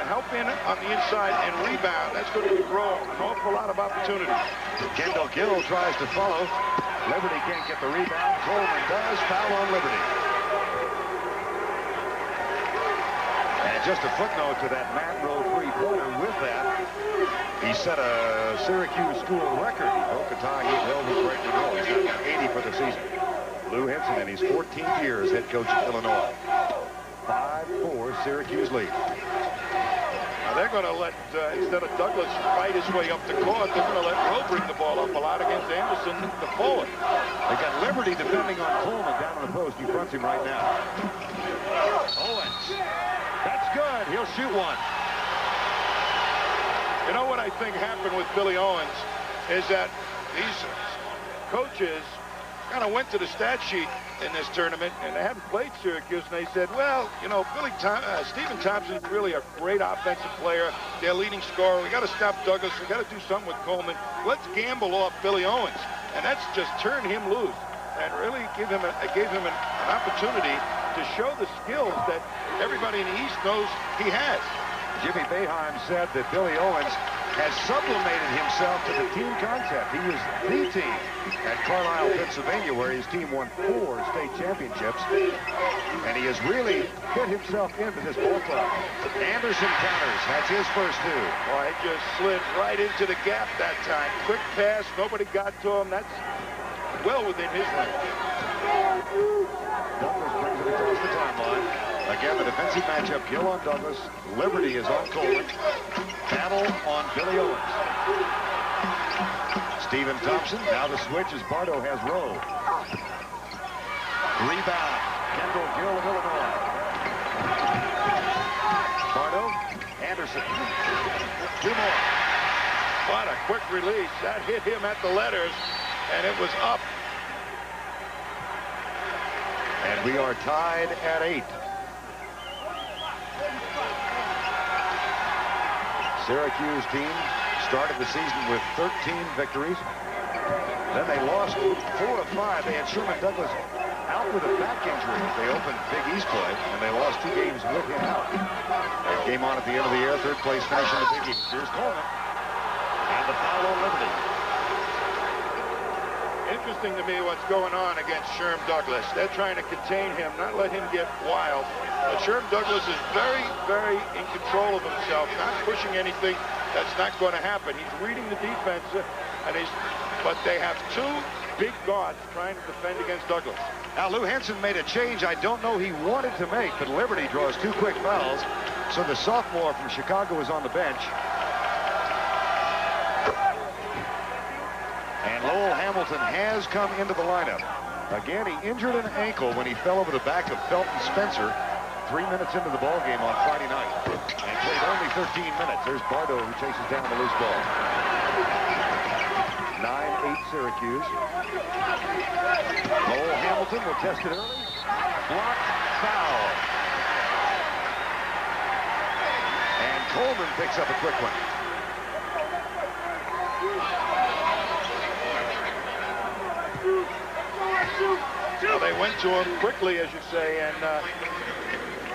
help in on the inside and rebound. That's going to give Rowe an awful lot of opportunity. Kendall Gill tries to follow. Liberty can't get the rebound. Coleman does. Foul on Liberty. And just a footnote to that Matt Rowe three-pointer. With that, he set a Syracuse school record. He broke a tie he held with Brayton Rowe. He's got 80 for the season. Lou Henson in his 14th year as head coach of Illinois. 5-4 Syracuse lead. Now they're going to let, instead of Douglas fight his way up the court, they're going to let Rowe bring the ball up a lot against Anderson, the forward. They got Liberty defending on Coleman down on the post. He fronts him right now. Owens. That's good. He'll shoot one. You know what I think happened with Billy Owens is that these coaches kind of went to the stat sheet in this tournament, and they hadn't played Syracuse, and they said, well, you know, Stephen Thompson's really a great offensive player, their leading scorer. We got to stop Douglas. We got to do something with Coleman. Let's gamble off Billy Owens, and that's just turned him loose and really gave him an opportunity to show the skills that everybody in the East knows he has. Jimmy Boeheim said that Billy Owens has sublimated himself to the team concept. He was the team at Carlisle, Pennsylvania, where his team won 4 state championships, and he has really fit himself into this ball club. Anderson counters. That's his first 2. Boy, it just slid right into the gap that time. Quick pass. Nobody got to him. That's well within his range. Douglas brings it across the timeline. Again, the defensive matchup, Gill on Douglas. Liberty is on Coleman. Battle on Billy Owens. Stephen Thompson, now the switch as Bardo has Rowe. Rebound, Kendall Gill of Illinois. Bardo, Anderson. 2 more. What a quick release. That hit him at the letters, and it was up. And we are tied at 8. Syracuse team started the season with 13 victories. Then they lost 4 of 5. They had Sherman Douglas out with a back injury. They opened Big East play, and they lost 2 games with him out. Game on at the end of the year, 3rd place finish in the Big East. Here's Coleman. And the foul on Liberty. Interesting to me what's going on against Sherm Douglas. They're trying to contain him, not let him get wild. But Sherm Douglas is very, very in control of himself, not pushing anything that's not going to happen. He's reading the defense, but they have 2 big guards trying to defend against Douglas. Now, Lou Henson made a change I don't know he wanted to make, but Liberty draws 2 quick fouls. So the sophomore from Chicago is on the bench. And Lowell Hamilton has come into the lineup. Again, he injured an ankle when he fell over the back of Felton Spencer 3 minutes into the ball game on Friday night. And played only 13 minutes. There's Bardo who chases down the loose ball. 9-8 Syracuse. Lowell Hamilton will test it early. Blocked foul. And Coleman picks up a quick one. Well, they went to him quickly, as you say, and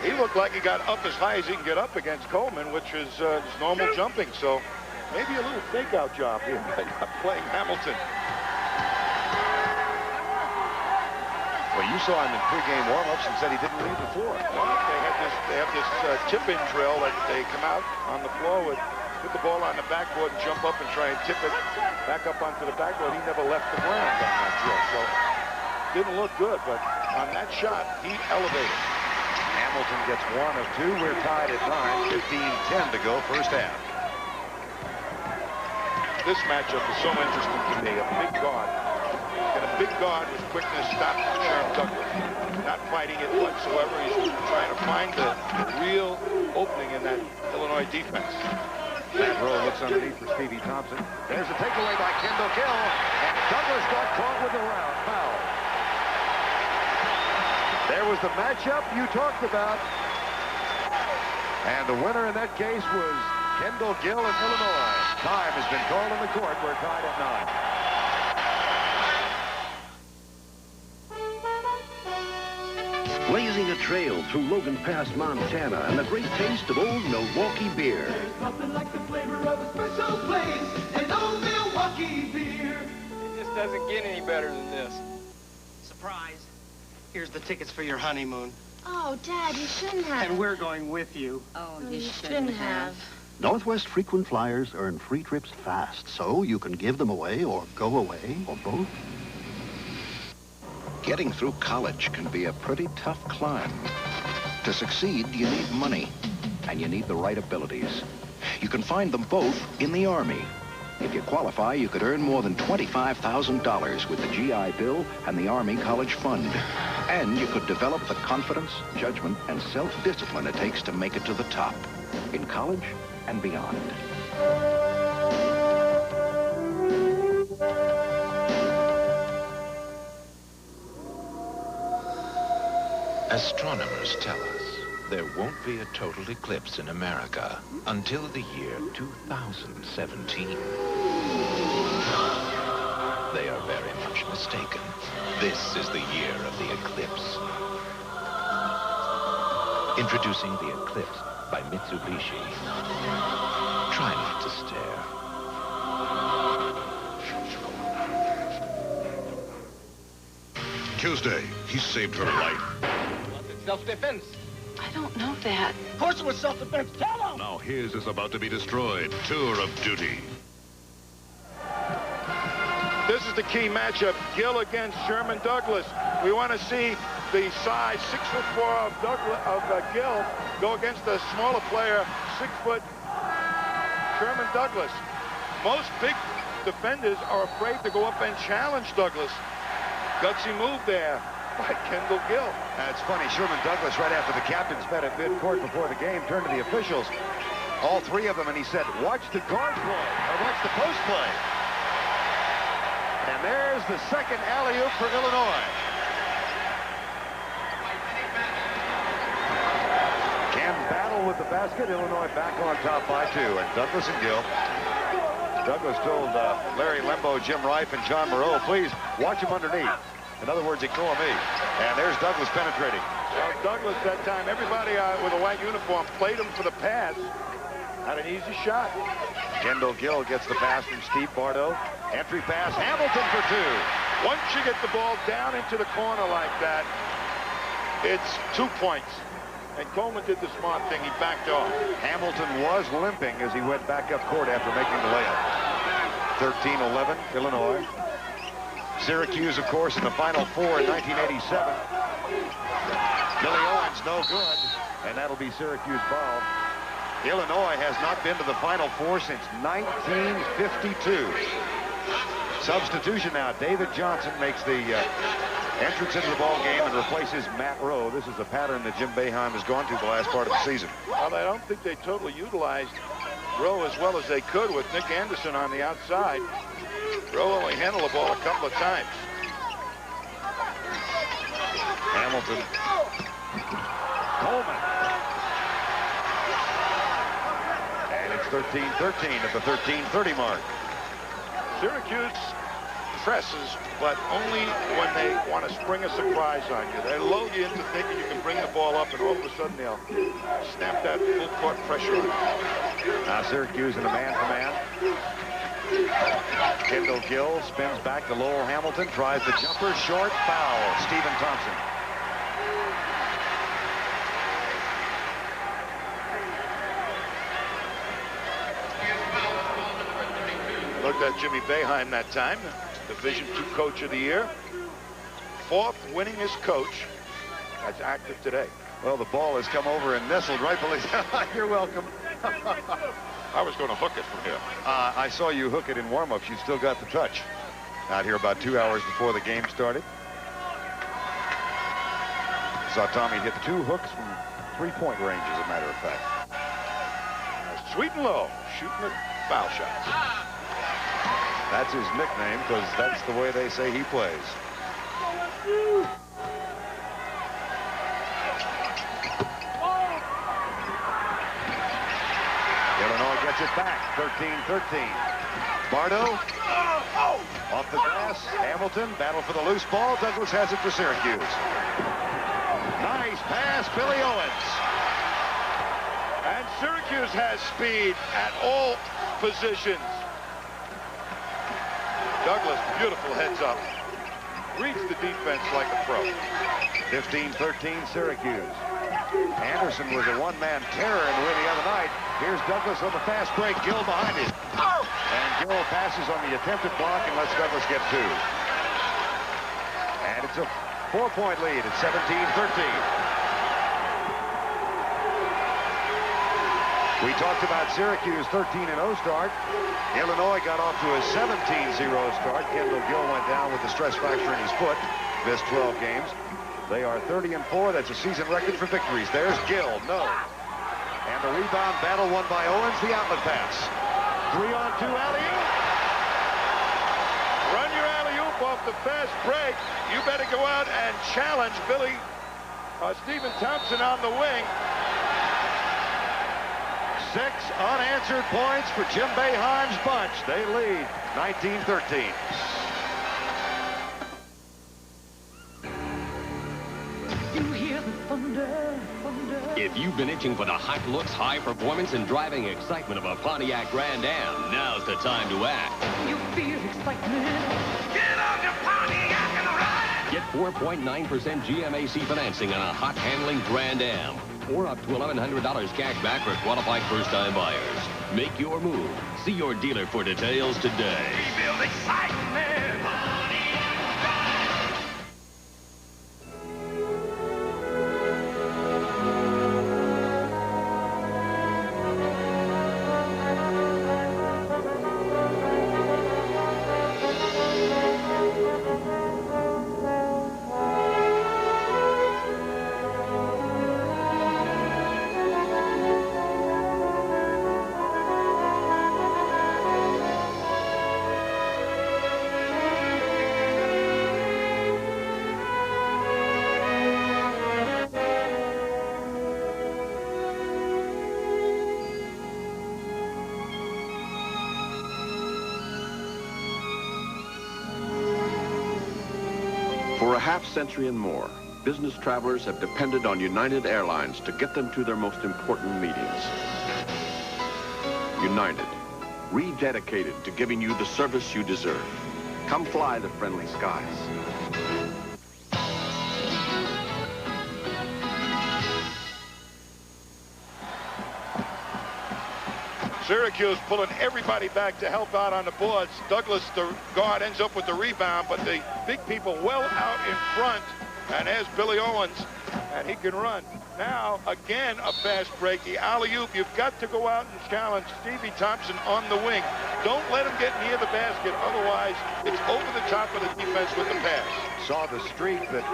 he looked like he got up as high as he can get up against Coleman, which is his normal jumping. So maybe a little fake-out job here by not playing Hamilton. Well, you saw him in pregame warm-ups and said he didn't leave the floor. Well, they have this tip-in drill that they come out on the floor with, put the ball on the backboard and jump up and try and tip it back up onto the backboard. He never left the ground on that drill, so didn't look good, but on that shot, he elevated. Hamilton gets 1 of 2. We're tied at 9. 15-10 to go, first half. This matchup is so interesting to me. A big guard. And a big guard with quickness stopped Sherm Douglas. Not fighting it whatsoever. He's trying to find the real opening in that Illinois defense. Matt Rowe looks underneath for Stevie Thompson. There's a takeaway by Kendall Gill. And Douglas got caught with a foul. There was the matchup you talked about. And the winner in that case was Kendall Gill in Illinois. Time has been called on the court. We're tied at 9. blazing a trail through Logan Pass, Montana, and the great taste of old Milwaukee beer. There's nothing like the flavor of a special place and old Milwaukee beer. It just doesn't get any better than this. Surprise. Here's the tickets for your honeymoon. Oh, Dad, you shouldn't have. And we're going with you. Oh, you shouldn't have. Northwest frequent flyers earn free trips fast, so you can give them away or go away or both. Getting through college can be a pretty tough climb. To succeed, you need money, and you need the right abilities. You can find them both in the Army. If you qualify, you could earn more than $25,000 with the GI Bill and the Army College Fund. And you could develop the confidence, judgment, and self-discipline it takes to make it to the top, in college and beyond. Astronomers tell us there won't be a total eclipse in America until the year 2017. They are very much mistaken. This is the year of the eclipse. Introducing the Eclipse by Mitsubishi. Try not to stare. Tuesday, he saved her life. Self-defense. I don't know that. Of course it was self-defense. Tell him! Now his is about to be destroyed. Tour of duty. This is the key matchup, Gill against Sherman Douglas. We want to see the size 6'4" of Gill go against the smaller player, 6 foot Sherman Douglas. Most big defenders are afraid to go up and challenge Douglas. Gutsy move there by Kendall Gill. It's funny, Sherman Douglas, right after the captains met at midcourt before the game, turned to the officials, all three of them, and he said, watch the guard play, or watch the post play. And there's the second alley-oop for Illinois. Can battle with the basket. Illinois back on top by 2. And Douglas and Gill. Douglas told Larry Lembo, Jim Rife, and John Moreau, please watch him underneath. In other words, ignore me. And there's Douglas penetrating. Well, Douglas that time, everybody with a white uniform played him for the pass. Had an easy shot. Kendall Gill gets the pass from Steve Bardo. Entry pass, Hamilton for 2. Once you get the ball down into the corner like that, it's 2 points. And Coleman did the smart thing. He backed off. Hamilton was limping as he went back up court after making the layup. 13-11, Illinois. Syracuse, of course, in the Final Four in 1987. Billy Owens, no good. And that'll be Syracuse ball. Illinois has not been to the Final Four since 1952. Substitution now. David Johnson makes the entrance into the ball game and replaces Matt Rowe. This is a pattern that Jim Boeheim has gone through the last part of the season. Well, I don't think they totally utilized Rowe as well as they could with Nick Anderson on the outside. Rowe only handled the ball a couple of times. Hamilton. Coleman. And it's 13-13 at the 13:30 mark. Syracuse presses, but only when they want to spring a surprise on you. They load you into thinking you can bring the ball up, and all of a sudden they'll snap that full court pressure on you. Now Syracuse in a man-to-man. Kendall Gill spins back to Lowell Hamilton, tries the jumper, short, foul. Stephen Thompson. Looked at Jimmy Boeheim that time, Division II Coach of the Year. 4th winningest coach that's active today. Well, the ball has come over and nestled right below. You're welcome. I was going to hook it from here. I saw you hook it in warm-ups. You still got the touch. Out here about 2 hours before the game started. Saw Tommy hit 2 hooks from 3-point range, as a matter of fact. Sweet and low, shooting the foul shots. That's his nickname, because that's the way they say he plays. Illinois gets it back, 13-13. Bardo, off the glass. Hamilton, battle for the loose ball. Douglas has it for Syracuse. Nice Nice pass, Billy Owens. And Syracuse has speed at all positions. Douglas, beautiful heads up. Reads the defense like a pro. 15-13 Syracuse. Anderson was a one-man terror in the win the other night. Here's Douglas on the fast break. Gill behind him. And Gill passes on the attempted block and lets Douglas get 2. And it's a 4-point lead at 17-13. We talked about Syracuse 13-0 start. Illinois got off to a 17-0 start. Kendall Gill went down with a stress fracture in his foot. Missed 12 games. They are 30-4. That's a season record for victories. There's Gill. No. And the rebound battle won by Owens. The outlet pass. 3-on-2 alley-oop. Run your alley-oop off the fast break. You better go out and challenge Stephen Thompson on the wing. 6 unanswered points for Jim Boeheim's bunch. They lead 19-13. If you've been itching for the hot looks, high performance, and driving excitement of a Pontiac Grand Am, now's the time to act. You feel excitement. Get on your Pontiac and ride. Get 4.9% GMAC financing on a hot handling Grand Am, or up to $1,100 cash back for qualified first-time buyers. Make your move. See your dealer for details today. We build excitement. For a half-century and more, business travelers have depended on United Airlines to get them to their most important meetings. United, rededicated to giving you the service you deserve. Come fly the friendly skies. Syracuse pulling everybody back to help out on the boards. Douglas, the guard, ends up with the rebound, but the big people well out in front. And there's Billy Owens, and he can run. Now, again, a fast break. The alley-oop, you've got to go out and challenge Stevie Thompson on the wing. Don't let him get near the basket, otherwise it's over the top of the defense with the pass. Saw the streak that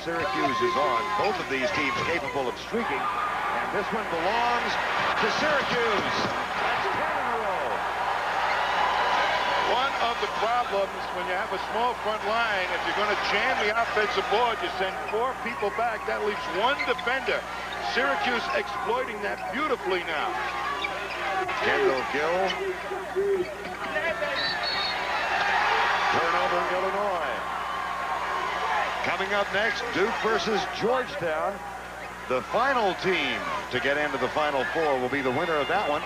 Syracuse is on. Both of these teams capable of streaking. And this one belongs to Syracuse. That's 10 in a row. One of the problems when you have a small front line, if you're going to jam the offensive board, you send 4 people back. That leaves 1 defender. Syracuse exploiting that beautifully now. Kendall Gill. Turnover, Illinois. Coming up next, Duke versus Georgetown. The final team to get into the Final Four will be the winner of that one.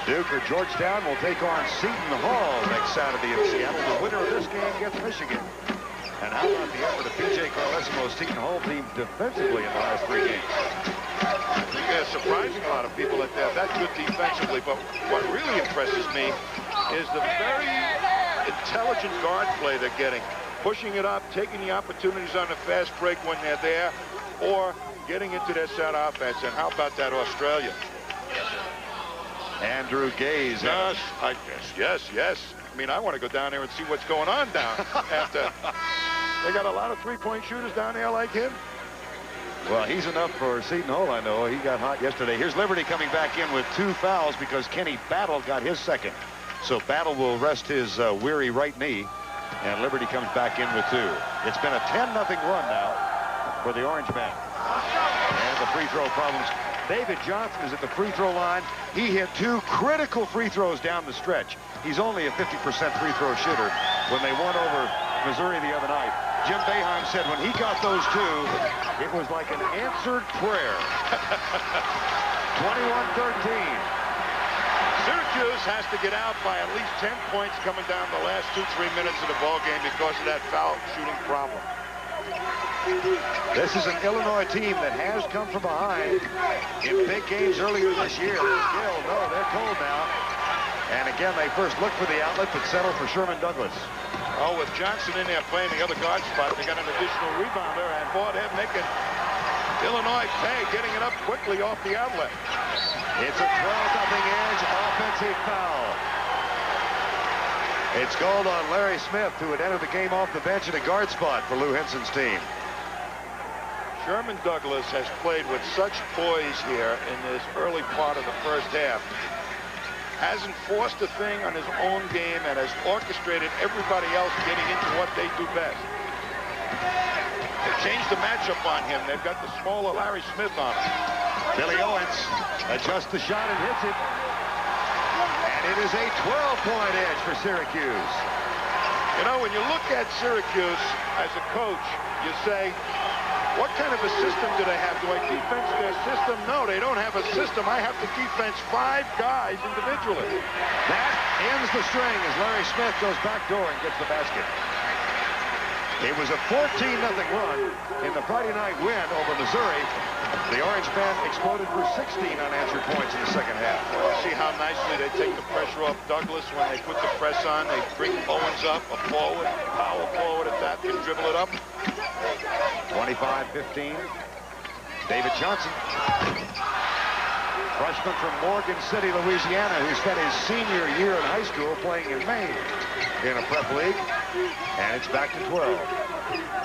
Duke or Georgetown will take on Seton Hall next Saturday in Seattle. The winner of this game gets Michigan. And how about the effort of P.J. Carlesimo's Seton Hall team defensively in the last 3 games? I think they're surprising a lot of people that they're that good defensively. But what really impresses me is the very intelligent guard play they're getting. Pushing it up, taking the opportunities on the fast break when they're there, or getting into their set offense. And how about that Australia? Andrew Gaze. Yes, I guess, yes. I mean, I want to go down there and see what's going on down after. They got a lot of three-point shooters down there like him. Well, he's enough for Seton Hall, I know. He got hot yesterday. Here's Liberty coming back in with 2 fouls because Kenny Battle got his second. So Battle will rest his weary right knee, and Liberty comes back in with 2. It's been a 10-0 run now for the Orange Men. And the free throw problems. David Johnson is at the free throw line. He hit 2 critical free throws down the stretch. He's only a 50% free throw shooter. When they won over Missouri the other night. Jim Boeheim said when he got those two, it was like an answered prayer. 21-13. Syracuse has to get out by at least 10 points coming down the last 2-3 minutes of the ball game because of that foul shooting problem. This is an Illinois team that has come from behind in big games earlier this year. Gill, no, they're cold now. And again, they first look for the outlet, but settle for Sherman Douglas. Oh, with Johnson in there playing the other guard spot, they got an additional rebounder, and boy, they're making Illinois pay, getting it up quickly off the outlet. It's a 12-0 edge offensive foul. It's called on Larry Smith, who had entered the game off the bench at a guard spot for Lou Henson's team. Sherman Douglas has played with such poise here in this early part of the first half. Hasn't forced a thing on his own game and has orchestrated everybody else getting into what they do best. They changed the matchup on him. They've got the smaller Larry Smith on him. Billy Owens adjusts the shot and hits it. And it is a 12-point edge for Syracuse. You know, when you look at Syracuse as a coach, you say, what kind of a system do they have? Do I defense their system? No, they don't have a system. I have to defense 5 guys individually. That ends the string as Larry Smith goes back door and gets the basket. It was a 14-0 run in the Friday night win over Missouri. The Orange men exploded for 16 unanswered points in the second half. Well, see how nicely they take the pressure off Douglas when they put the press on. They bring Owens up, a forward, power forward at that, can dribble it up. 25-15. David Johnson. Freshman from Morgan City, Louisiana, who spent his senior year in high school playing in Maine in a prep league. And it's back to 12.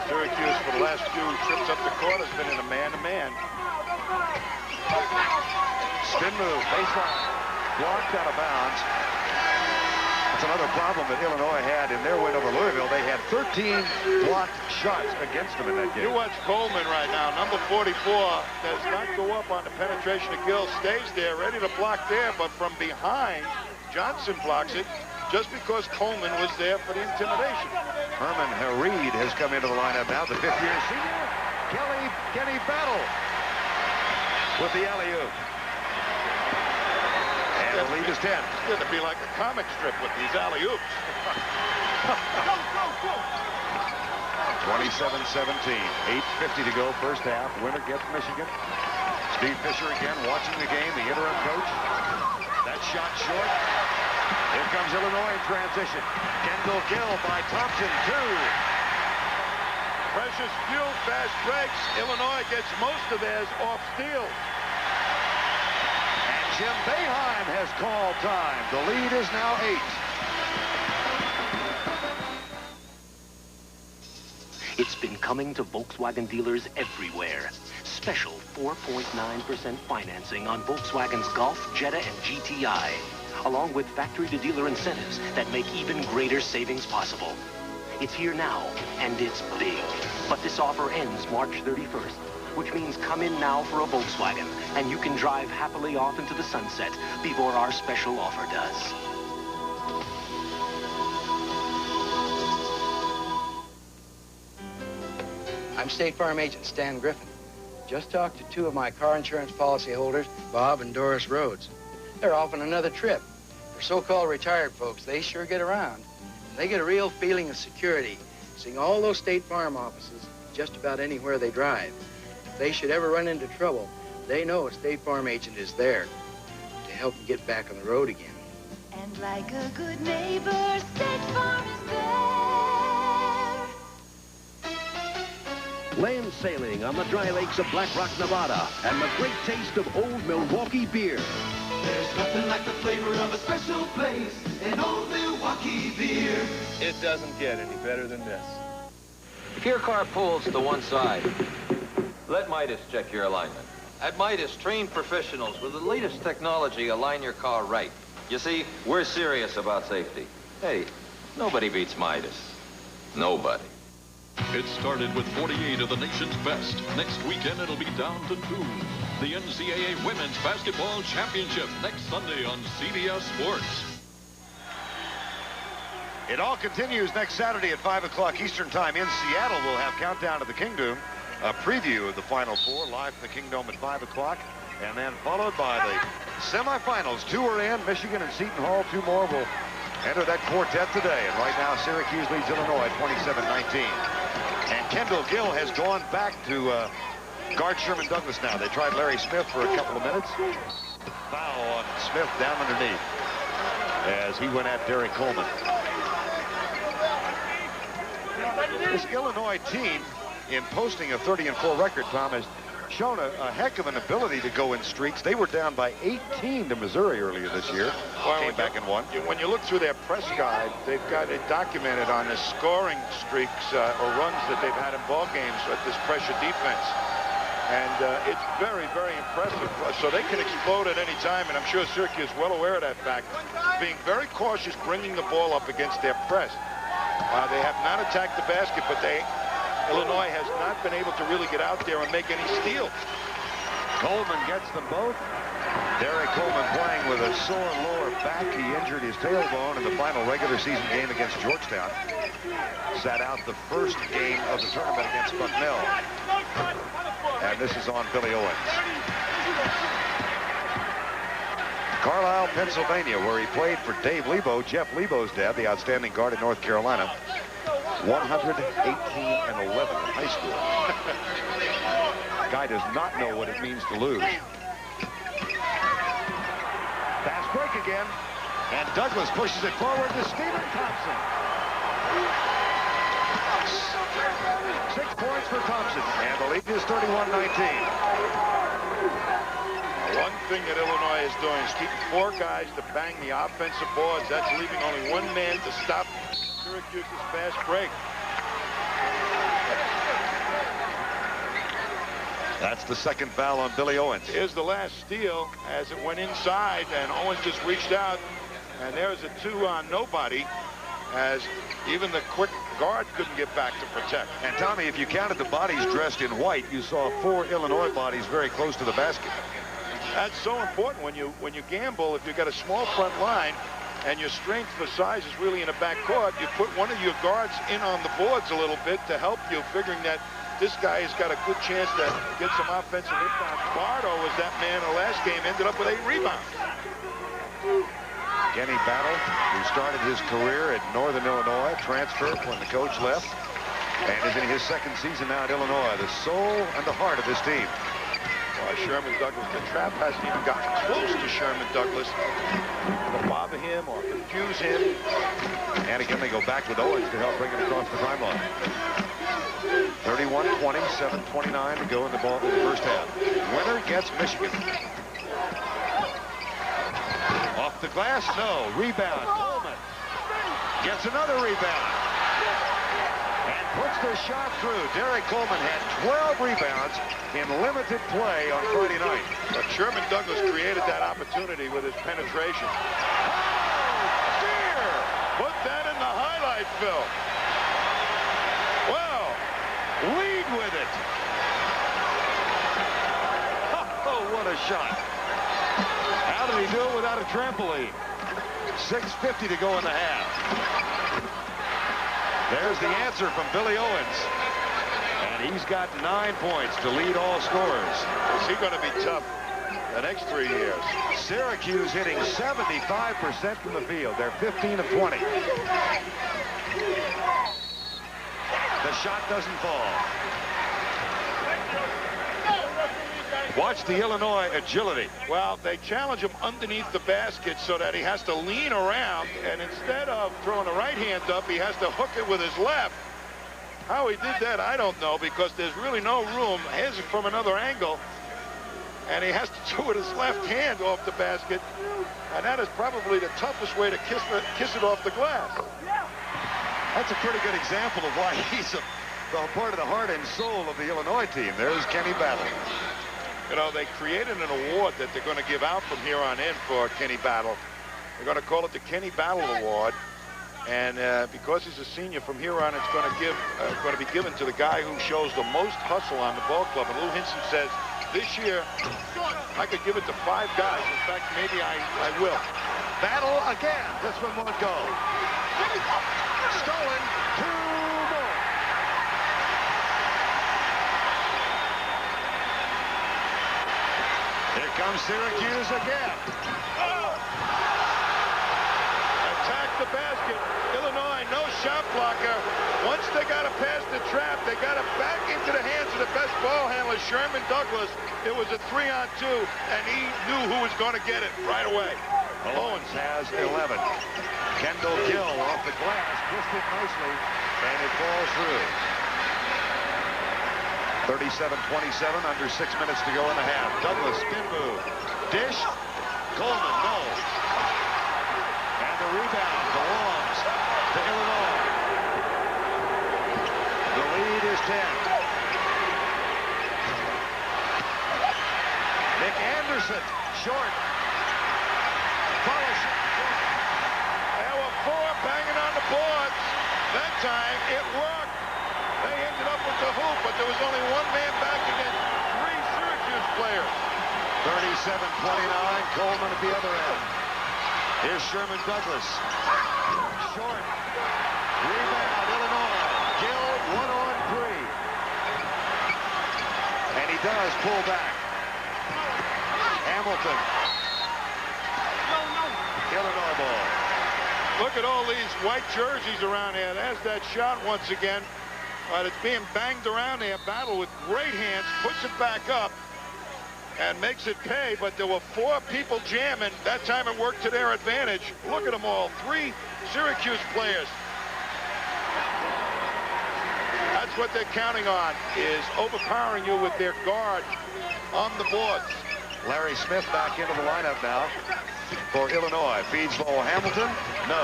Syracuse, for the last few trips up the court, has been in a man-to-man. Spin move, baseline, blocked out of bounds. That's another problem that Illinois had in their win over Louisville. They had 13 blocked shots against them in that game. You watch Coleman right now, number 44, does not go up on the penetration of Gill, stays there, ready to block there, but from behind, Johnson blocks it just because Coleman was there for the intimidation. Herman Hareed has come into the lineup now, the 5th-year senior. Kenny Battle with the alley-oop. And the lead is 10. It's going to be like a comic strip with these alley-oops. 27-17, 8:50 to go first half. Winner gets Michigan. Steve Fisher again watching the game, the interim coach. That shot short. Here comes Illinois in transition. Kendall Gill by Thompson, 2. Precious few fast breaks. Illinois gets most of theirs off steal. And Jim Boeheim has called time. The lead is now 8. It's been coming to Volkswagen dealers everywhere. Special 4.9% financing on Volkswagen's Golf, Jetta, and GTI, along with factory-to-dealer incentives that make even greater savings possible. It's here now, and it's big. But this offer ends March 31st, which means come in now for a Volkswagen, and you can drive happily off into the sunset before our special offer does. I'm State Farm Agent Stan Griffin. Just talked to 2 of my car insurance policyholders, Bob and Doris Rhodes. They're off on another trip. For so-called retired folks, they sure get around. And they get a real feeling of security, seeing all those State Farm offices just about anywhere they drive. If they should ever run into trouble, they know a State Farm agent is there to help them get back on the road again. And like a good neighbor, State Farm is there. Land sailing on the dry lakes of Black Rock, Nevada, and the great taste of old Milwaukee beer. There's nothing like the flavor of a special place, an old Milwaukee beer. It doesn't get any better than this. If your car pulls to one side, let Midas check your alignment. At Midas, trained professionals with the latest technology align your car right. You see, we're serious about safety. Hey, nobody beats Midas. Nobody. It started with 48 of the nation's best. Next weekend, it'll be down to 2. The NCAA Women's Basketball Championship next Sunday on CBS Sports. It all continues next Saturday at 5 o'clock Eastern Time in Seattle. We'll have Countdown to the Kingdom, a preview of the Final Four live from the Kingdome at 5 o'clock, and then followed by the semifinals. 2 are in. Michigan and Seton Hall. 2 more will enter that quartet today. And right now, Syracuse leads Illinois 27-19. And Kendall Gill has gone back to guard Sherman Douglas now. They tried Larry Smith for a couple of minutes. Foul on Smith down underneath as he went at Derek Coleman. This Illinois team, in posting a 30-4 record, Tom, has shown a heck of an ability to go in streaks. They were down by 18 to Missouri earlier this year. Came back and won. When you look through their press guide, they've got it documented on the scoring streaks or runs that they've had in ball games with this pressure defense. And it's very, very impressive. So they can explode at any time, and I'm sure Syracuse is well aware of that fact. Being very cautious bringing the ball up against their press. They have not attacked the basket, but Illinois has not been able to really get out there and make any steals. Coleman gets them both. Derek Coleman playing with a sore lower back. He injured his tailbone in the final regular season game against Georgetown. Sat out the first game of the tournament against Bucknell. And this is on Billy Owens. Carlisle, Pennsylvania, where he played for Dave Lebo, Jeff Lebo's dad, the outstanding guard in North Carolina. 118-11 in high school. Guy does not know what it means to lose. Fast break again. And Douglas pushes it forward to Stephen Thompson. 6 points for Thompson. And the lead is 31-19. One thing that Illinois is doing is keeping 4 guys to bang the offensive boards. That's leaving only 1 man to stop Syracuse's fast break. That's the second foul on Billy Owens. Here's the last steal as it went inside, and Owens just reached out, and there's a 2 on nobody as even the quick guard couldn't get back to protect. And Tommy, if you counted the bodies dressed in white, you saw 4 Illinois bodies very close to the basket. That's so important when you gamble. If you've got a small front line and your strength for size is really in the back court, you put one of your guards in on the boards a little bit to help you, figuring that this guy has got a good chance to get some offensive rebounds. Bardo was that man in the last game, ended up with 8 rebounds. Kenny Battle, who started his career at Northern Illinois, transferred when the coach left, and is in his second season now at Illinois, the soul and the heart of this team. Sherman Douglas, the trap hasn't even gotten close to Sherman Douglas to bother him or confuse him. And again, they go back with Owens to help bring it across the timeline. 31-20, 7:29 to go in the first half. Winner gets Michigan. Off the glass, no. Rebound, Coleman gets another rebound. And puts the shot through. Derek Coleman had 12 rebounds in limited play on Friday night. But Sherman Douglas created that opportunity with his penetration. Oh, dear! Put that in the highlight film. Well, lead with it. Oh, what a shot. How did he do it without a trampoline? 6:50 to go in the half. There's the answer from Billy Owens. And he's got 9 points to lead all scorers. Is he going to be tough the next 3 years? Syracuse hitting 75% from the field. They're 15 of 20. The shot doesn't fall. Watch the Illinois agility. Well, they challenge him underneath the basket so that he has to lean around, and instead of throwing the right hand up, he has to hook it with his left. How he did that, I don't know, because there's really no room. His is from another angle, and he has to do it with his left hand off the basket, and that is probably the toughest way to kiss it off the glass. That's a pretty good example of why he's a part of the heart and soul of the Illinois team. There's Kenny Battle. You know, they created an award that they're going to give out from here on in for Kenny Battle. They're going to call it the Kenny Battle Award. And because he's a senior, from here on, it's going to be given to the guy who shows the most hustle on the ball club. And Lou Hinson says, this year, I could give it to 5 guys. In fact, maybe I will. Battle again. This one won't go. Stolen. 2 more. Here comes Syracuse again. Attack the basket. Illinois, no shot blocker. Once they got it past the trap, they got it back into the hands of the best ball handler, Sherman Douglas. It was a 3-on-2, and he knew who was going to get it right away. Owens has 11. Kendall Gill off the glass, pushed it nicely, and it falls through. 37-27, under 6 minutes to go in the half. Douglas, spin move. Dish. Coleman, no. And the rebound belongs to Illinois. The lead is 10. Nick Anderson, short. Follows. There were 4 banging on the boards. That time, it worked. They ended up with the hoop, but there was only 1 man back against 3 Syracuse players. 37-29, Coleman at the other end. Here's Sherman Douglas. Short. Rebound, Illinois. Gill, 1-on-3. And he does pull back. Hamilton. Illinois ball. Look at all these white jerseys around here. There's that shot once again. But it's being banged around there. Battle with great hands. Puts it back up. And makes it pay. But there were 4 people jamming. That time it worked to their advantage. Look at them all. 3 Syracuse players. That's what they're counting on, is overpowering you with their guard on the boards. Larry Smith back into the lineup now for Illinois. Feeds ball Hamilton. No.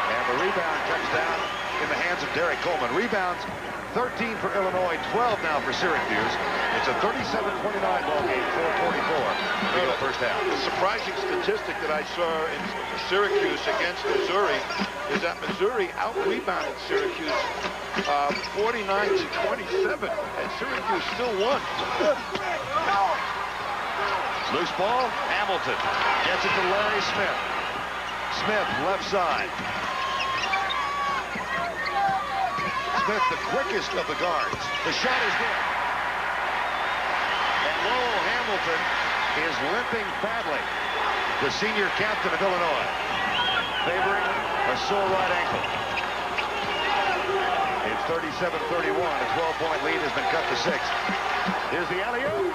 And the rebound comes down in the hands of Derek Coleman. Rebounds 13 for Illinois, 12 now for Syracuse. It's a 37-29 ball game, 4:44 to go first half. The surprising statistic that I saw in Syracuse against Missouri is that Missouri out-rebounded Syracuse 49-27, and Syracuse still won. Loose ball, Hamilton gets it to Larry Smith. Smith, left side. Smith, the quickest of the guards. The shot is good. And Lowell Hamilton is limping badly. The senior captain of Illinois, favoring a sore right ankle. It's 37-31. A 12-point lead has been cut to 6. Here's the alley-oop.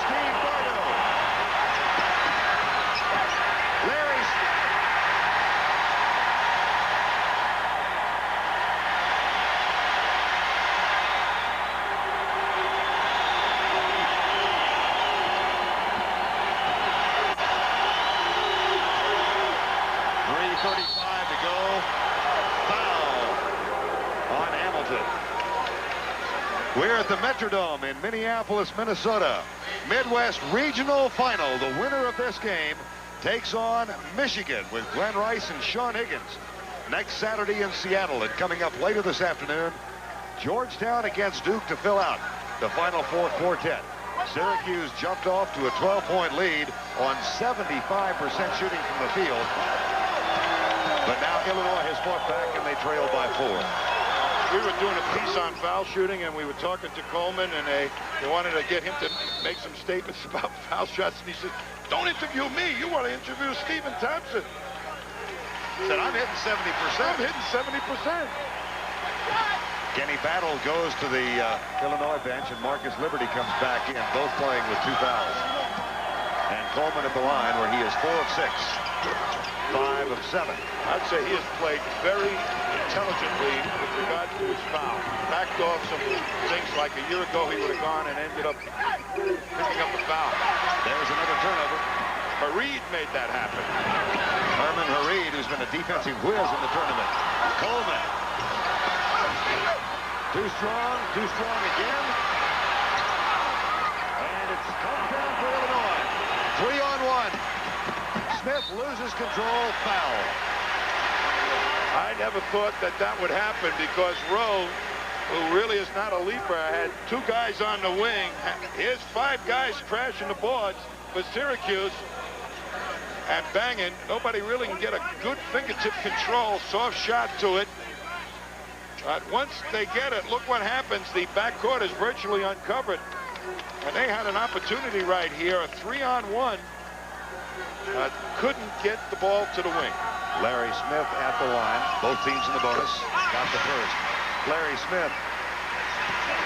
Steve Bardo. Larry Smith. We're at the Metrodome in Minneapolis, Minnesota. Midwest Regional Final. The winner of this game takes on Michigan with Glenn Rice and Sean Higgins next Saturday in Seattle. And coming up later this afternoon, Georgetown against Duke to fill out the Final Four quartet. Syracuse jumped off to a 12-point lead on 75% shooting from the field. But now Illinois has fought back and they trail by 4. We were doing a piece on foul shooting, and we were talking to Coleman, and they wanted to get him to make some statements about foul shots. And he said, "Don't interview me. You want to interview Stephen Thompson." He said, "I'm hitting 70%. I'm hitting 70%. Kenny Battle goes to the Illinois bench, and Marcus Liberty comes back in, both playing with 2 fouls. And Coleman at the line, where he is 4 of 6, 5 of 7. I'd say he has played very intelligently with regard to his foul. Backed off some things like a year ago he would have gone and ended up picking up a foul. There's another turnover. Hareed made that happen. Herman Hareed, who's been a defensive whiz in the tournament. Coleman. Too strong again. And it's come down for Illinois. 3-on-1. Smith loses control, foul. I never thought that would happen because Rowe, who really is not a leaper, had 2 guys on the wing. Here's 5 guys crashing the boards for Syracuse. and banging. Nobody really can get a good fingertip control. Soft shot to it. But once they get it, look what happens. The backcourt is virtually uncovered. And they had an opportunity right here, a 3-on-1. Couldn't get the ball to the wing. Larry Smith at the line. Both teams in the bonus. Got the first. Larry Smith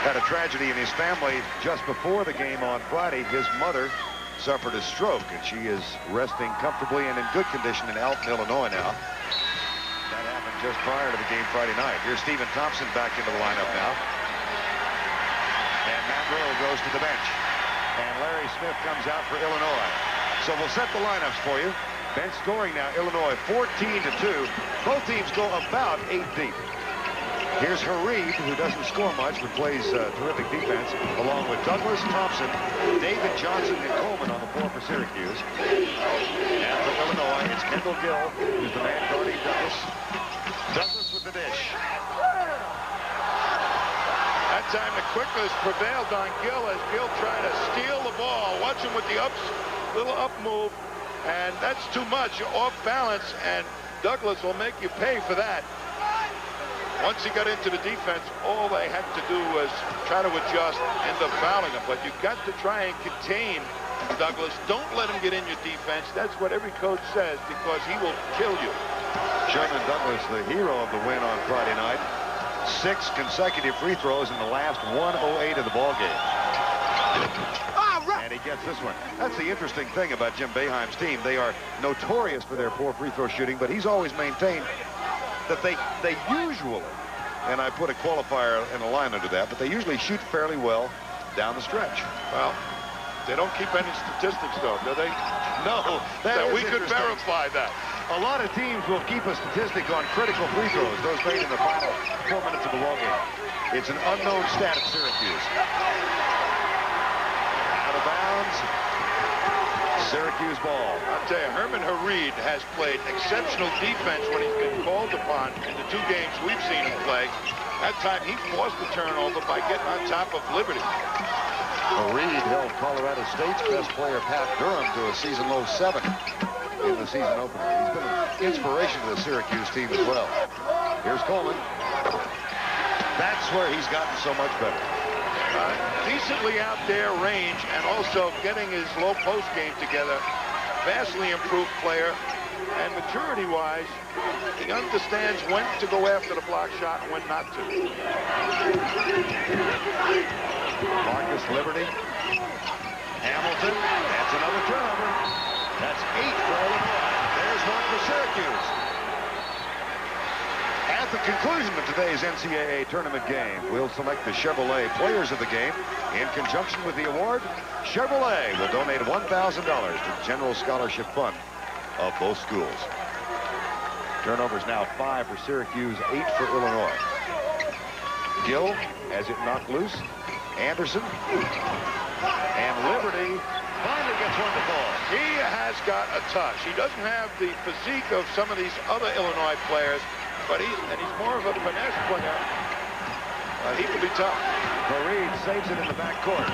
had a tragedy in his family just before the game on Friday. His mother suffered a stroke, and she is resting comfortably and in good condition in Alton, Illinois now. That happened just prior to the game Friday night. Here's Stephen Thompson back into the lineup now. And Matt Rowe goes to the bench. And Larry Smith comes out for Illinois. So we'll set the lineups for you. Bench scoring now, Illinois 14-2. Both teams go about 8 deep. Here's Hareed, who doesn't score much but plays terrific defense, along with Douglas, Thompson, David Johnson, and Coleman on the floor for Syracuse. And for Illinois, it's Kendall Gill, who's the man guarding Douglas. Douglas with the dish. That time the quickness prevailed on Gill as Gill tried to steal the ball. Watch him with the little up move, and that's too much, off balance, and Douglas will make you pay for that. Once he got into the defense, all they had to do was try to adjust, end up fouling him. But you've got to try and contain Douglas. Don't let him get in your defense. That's what every coach says, because he will kill you. Sherman Douglas, the hero of the win on Friday night. 6 consecutive free throws in the last 1:08 of the ball game. And he gets this one. That's the interesting thing about Jim Boeheim's team. They are notorious for their poor free throw shooting, but he's always maintained that they usually, and I put a qualifier and a line under that, but they usually shoot fairly well down the stretch. Well, they don't keep any statistics, though, do they? No, that we could verify that. A lot of teams will keep a statistic on critical free throws, those made in the final 4 minutes of the ball game. It's an unknown stat at Syracuse. Out of bounds. Syracuse ball. I'll tell you, Herman Hareed has played exceptional defense when he's been called upon in the 2 games we've seen him play. That time he forced the turnover by getting on top of Liberty. Hareed held Colorado State's best player, Pat Durham, to a season-low 7 in the season opener. He's been an inspiration to the Syracuse team as well. Here's Coleman. That's where he's gotten so much better. Decently out there range, and also getting his low post game together. Vastly improved player, and maturity-wise, he understands when to go after the block shot and when not to. Marcus Liberty. Hamilton. That's another turnover. That's 8 for Illinois. There's one for Syracuse. At the conclusion of today's NCAA tournament game, we'll select the Chevrolet players of the game. In conjunction with the award, Chevrolet will donate $1,000 to the General Scholarship Fund of both schools. Turnovers now 5 for Syracuse, 8 for Illinois. Gill has it knocked loose. Anderson. And Liberty finally gets one to fall. He has got a touch. He doesn't have the physique of some of these other Illinois players, but he's more of a finesse player. He can be tough. Hareed saves it in the backcourt.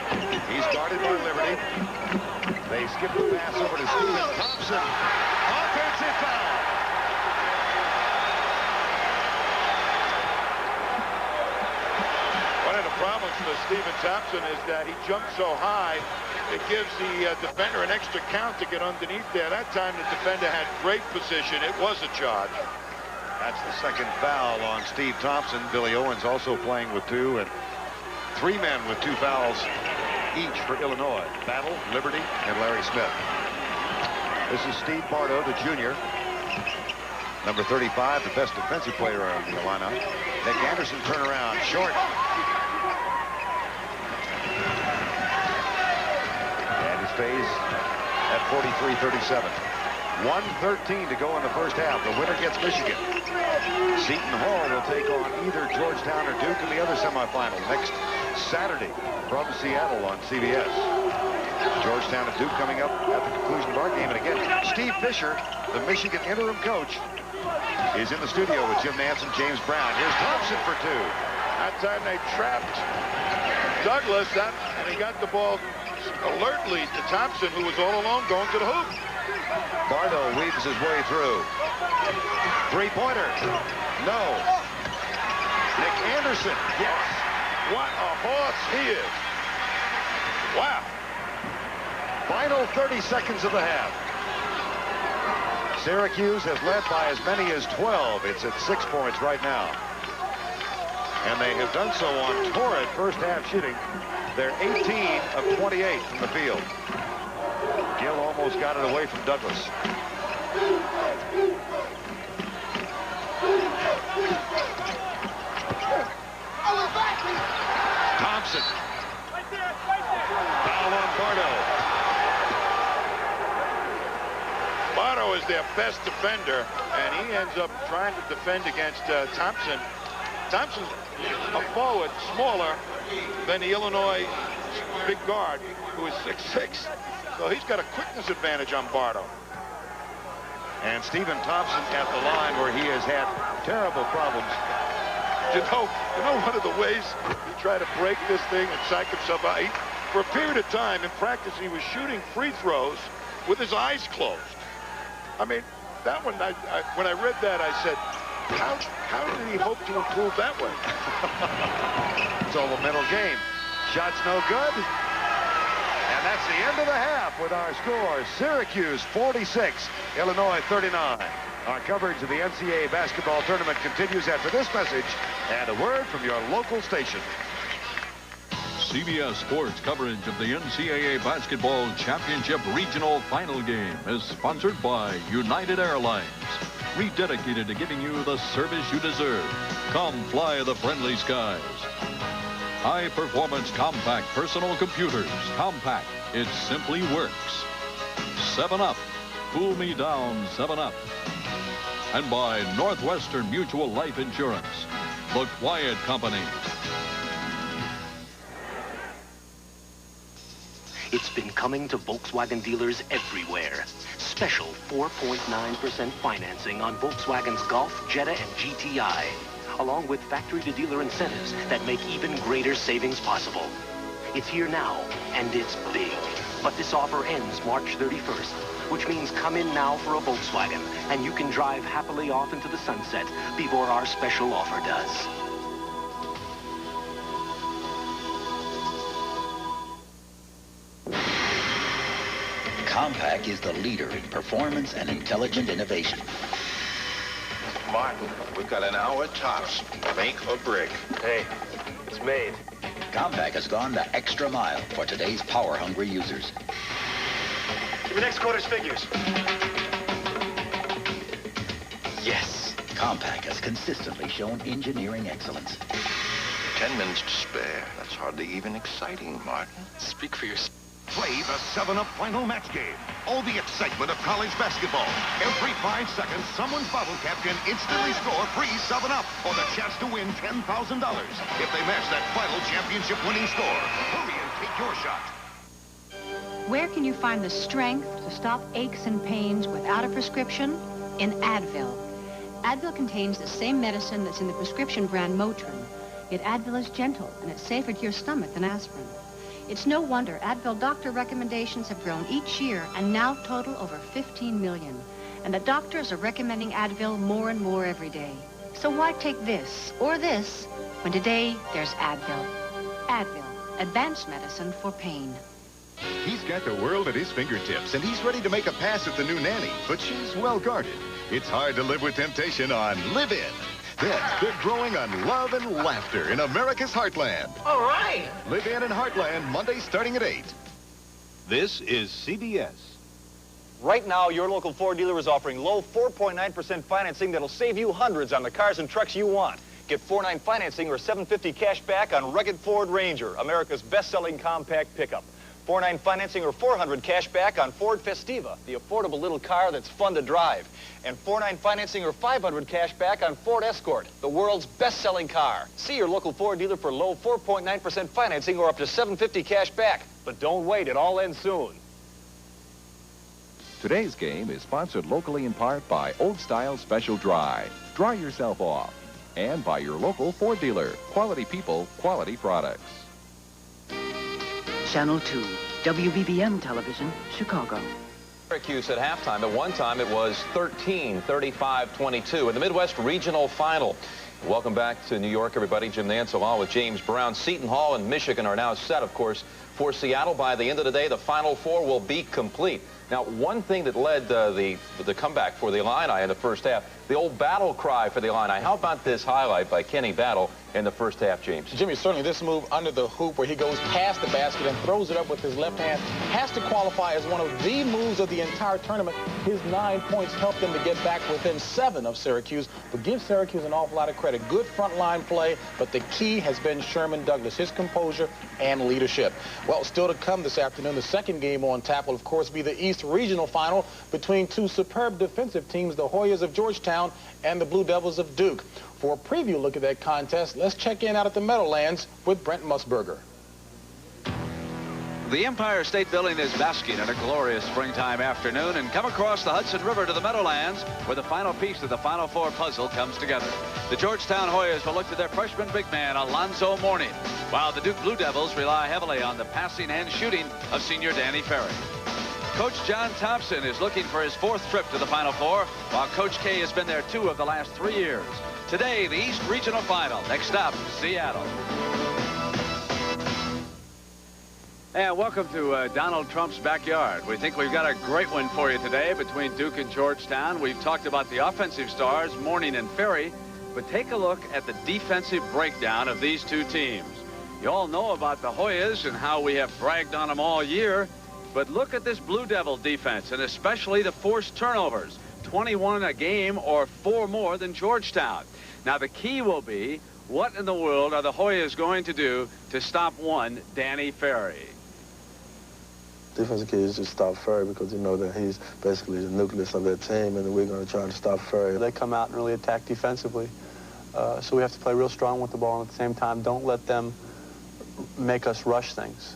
He's guarded by Liberty. They skip the pass over to Stephen Thompson. Offensive foul. One of the problems for Stephen Thompson is that he jumps so high, it gives the defender an extra count to get underneath there. That time the defender had great position. It was a charge. That's the second foul on Steve Thompson. Billy Owens also playing with 2, and 3 men with 2 fouls each for Illinois. Battle, Liberty, and Larry Smith. This is Steve Bardo, the junior. Number 35, the best defensive player on the lineup. Nick Anderson turnaround, short. And he stays at 43-37. 1:13 to go in the first half. The winner gets Michigan. Seton Hall will take on either Georgetown or Duke in the other semifinal next Saturday from Seattle on CBS. Georgetown and Duke coming up at the conclusion of our game. And again, Steve Fisher, the Michigan interim coach, is in the studio with Jim Nance and James Brown. Here's Thompson for 2. That time they trapped Douglas, and he got the ball alertly to Thompson, who was all alone going to the hoop. Bardo weaves his way through. Three-pointer. No. Nick Anderson. Yes. What a horse he is. Wow. Final 30 seconds of the half. Syracuse has led by as many as 12. It's at 6 points right now. And they have done so on torrid first half shooting. They're 18 of 28 from the field. Gill almost got it away from Douglas. Thompson. Foul on Bardo. Bardo is their best defender, and he ends up trying to defend against Thompson. Thompson's a forward, smaller than the Illinois big guard, who is 6'6". So he's got a quickness advantage on Bardo. And Stephen Thompson at the line where he has had terrible problems. You know one of the ways he tried to break this thing and psych himself out? For a period of time in practice, he was shooting free throws with his eyes closed. I mean, that one, when I read that, I said, how did he hope to improve that way? It's all a mental game. Shots no good. And that's the end of the half with our score. Syracuse 46, Illinois 39. Our coverage of the NCAA basketball tournament continues after this message and a word from your local station. CBS Sports coverage of the NCAA Basketball Championship Regional Final Game is sponsored by United Airlines. Rededicated to giving you the service you deserve. Come fly the friendly skies. High-performance compact personal computers. Compact. It simply works. 7-Up. Cool me down, 7-Up. And by Northwestern Mutual Life Insurance. The Quiet Company. It's been coming to Volkswagen dealers everywhere. Special 4.9% financing on Volkswagen's Golf, Jetta, and GTI, along with factory-to-dealer incentives that make even greater savings possible. It's here now, and it's big. But this offer ends March 31st, which means come in now for a Volkswagen, and you can drive happily off into the sunset before our special offer does. Compaq is the leader in performance and intelligent innovation. Martin, we've got an hour tops. Make or break. Hey, it's made. Compaq has gone the extra mile for today's power-hungry users. Give me next quarter's figures. Yes, Compaq has consistently shown engineering excellence. 10 minutes to spare. That's hardly even exciting, Martin. Speak for yourself. Play the 7-Up final match game. All the excitement of college basketball. Every 5 seconds, someone's bottle cap can instantly score free 7-Up or the chance to win $10,000 if they match that final championship winning score. Hurry and take your shot. Where can you find the strength to stop aches and pains without a prescription? In Advil. Advil contains the same medicine that's in the prescription brand Motrin. Yet Advil is gentle and it's safer to your stomach than aspirin. It's no wonder Advil doctor recommendations have grown each year and now total over 15 million. And the doctors are recommending Advil more and more every day. So why take this or this when today there's Advil? Advil, advanced medicine for pain. He's got the world at his fingertips, and he's ready to make a pass at the new nanny, but she's well guarded. It's hard to live with temptation on Live In. Then, they're growing on love and laughter in America's Heartland. All right. Live In Heartland, Monday starting at 8. This is CBS. Right now, your local Ford dealer is offering low 4.9% financing that'll save you hundreds on the cars and trucks you want. Get 4.9 financing or $750 cash back on rugged Ford Ranger, America's best-selling compact pickup. 4.9 financing or $400 cash back on Ford Festiva, the affordable little car that's fun to drive. And 4.9 financing or $500 cash back on Ford Escort, the world's best-selling car. See your local Ford dealer for low 4.9% financing or up to $750 cash back. But don't wait, it all ends soon. Today's game is sponsored locally in part by Old Style Special Dry. Dry yourself off. And by your local Ford dealer. Quality people, quality products. Channel 2, WBBM Television, Chicago. Syracuse at halftime. At one time, it was 13-35-22 in the Midwest Regional Final. Welcome back to New York, everybody. Jim Nantz along with James Brown. Seton Hall and Michigan are now set, of course, for Seattle. By the end of the day, the Final Four will be complete. Now, one thing that led the comeback for the Illini in the first half, the old battle cry for the Illini. How about this highlight by Kenny Battle in the first half, James? Jimmy, certainly this move under the hoop where he goes past the basket and throws it up with his left hand has to qualify as one of the moves of the entire tournament. His 9 points helped them to get back within 7 of Syracuse, but give Syracuse an awful lot of credit. Good front line play, but the key has been Sherman Douglas, his composure and leadership. Well, still to come this afternoon, the second game on tap will, of course, be the East Regional Final between two superb defensive teams, the Hoyas of Georgetown and the Blue Devils of Duke. For a preview look at that contest, let's check in out at the Meadowlands with Brent Musburger. The Empire State Building is basking in a glorious springtime afternoon, and come across the Hudson River to the Meadowlands where the final piece of the Final Four puzzle comes together. The Georgetown Hoyas will look to their freshman big man, Alonzo Mourning, while the Duke Blue Devils rely heavily on the passing and shooting of senior Danny Ferry. Coach John Thompson is looking for his 4th trip to the Final Four, while Coach K has been there 2 of the last 3 years. Today, the East Regional Final. Next stop, Seattle. And welcome to Donald Trump's backyard. We think we've got a great one for you today between Duke and Georgetown. We've talked about the offensive stars, Mourning and Ferry, but take a look at the defensive breakdown of these two teams. You all know about the Hoyas and how we have bragged on them all year, but look at this Blue Devil defense, and especially the forced turnovers. 21 a game, or 4 more than Georgetown. Now, the key will be, what in the world are the Hoyas going to do to stop one Danny Ferry? Defensive key is just stop Ferry because you know that he's basically the nucleus of that team, and we're going to try to stop Ferry. They come out and really attack defensively, so we have to play real strong with the ball, and at the same time, don't let them make us rush things.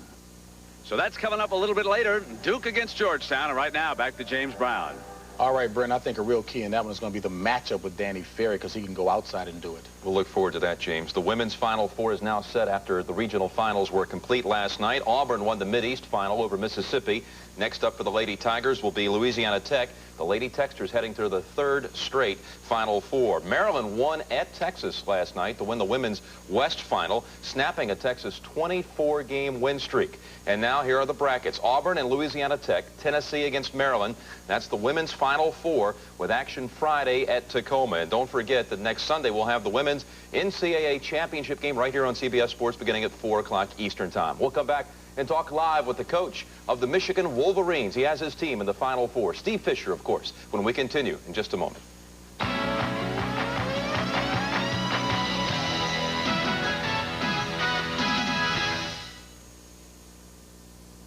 So that's coming up a little bit later. Duke against Georgetown, and right now, back to James Brown. All right, Brent, I think a real key in that one is going to be the matchup with Danny Ferry because he can go outside and do it. We'll look forward to that, James. The women's Final Four is now set after the regional finals were complete last night. Auburn won the Mid-East final over Mississippi. Next up for the Lady Tigers will be Louisiana Tech. The Lady Techsters heading to the 3rd straight Final Four. Maryland won at Texas last night to win the women's West final, snapping a Texas 24-game win streak. And now here are the brackets. Auburn and Louisiana Tech, Tennessee against Maryland. That's the women's Final Four with action Friday at Tacoma. And don't forget that next Sunday we'll have the women's NCAA championship game right here on CBS Sports beginning at 4 o'clock Eastern Time. We'll come back and talk live with the coach of the Michigan Wolverines. He has his team in the Final Four. Steve Fisher, of course, when we continue in just a moment.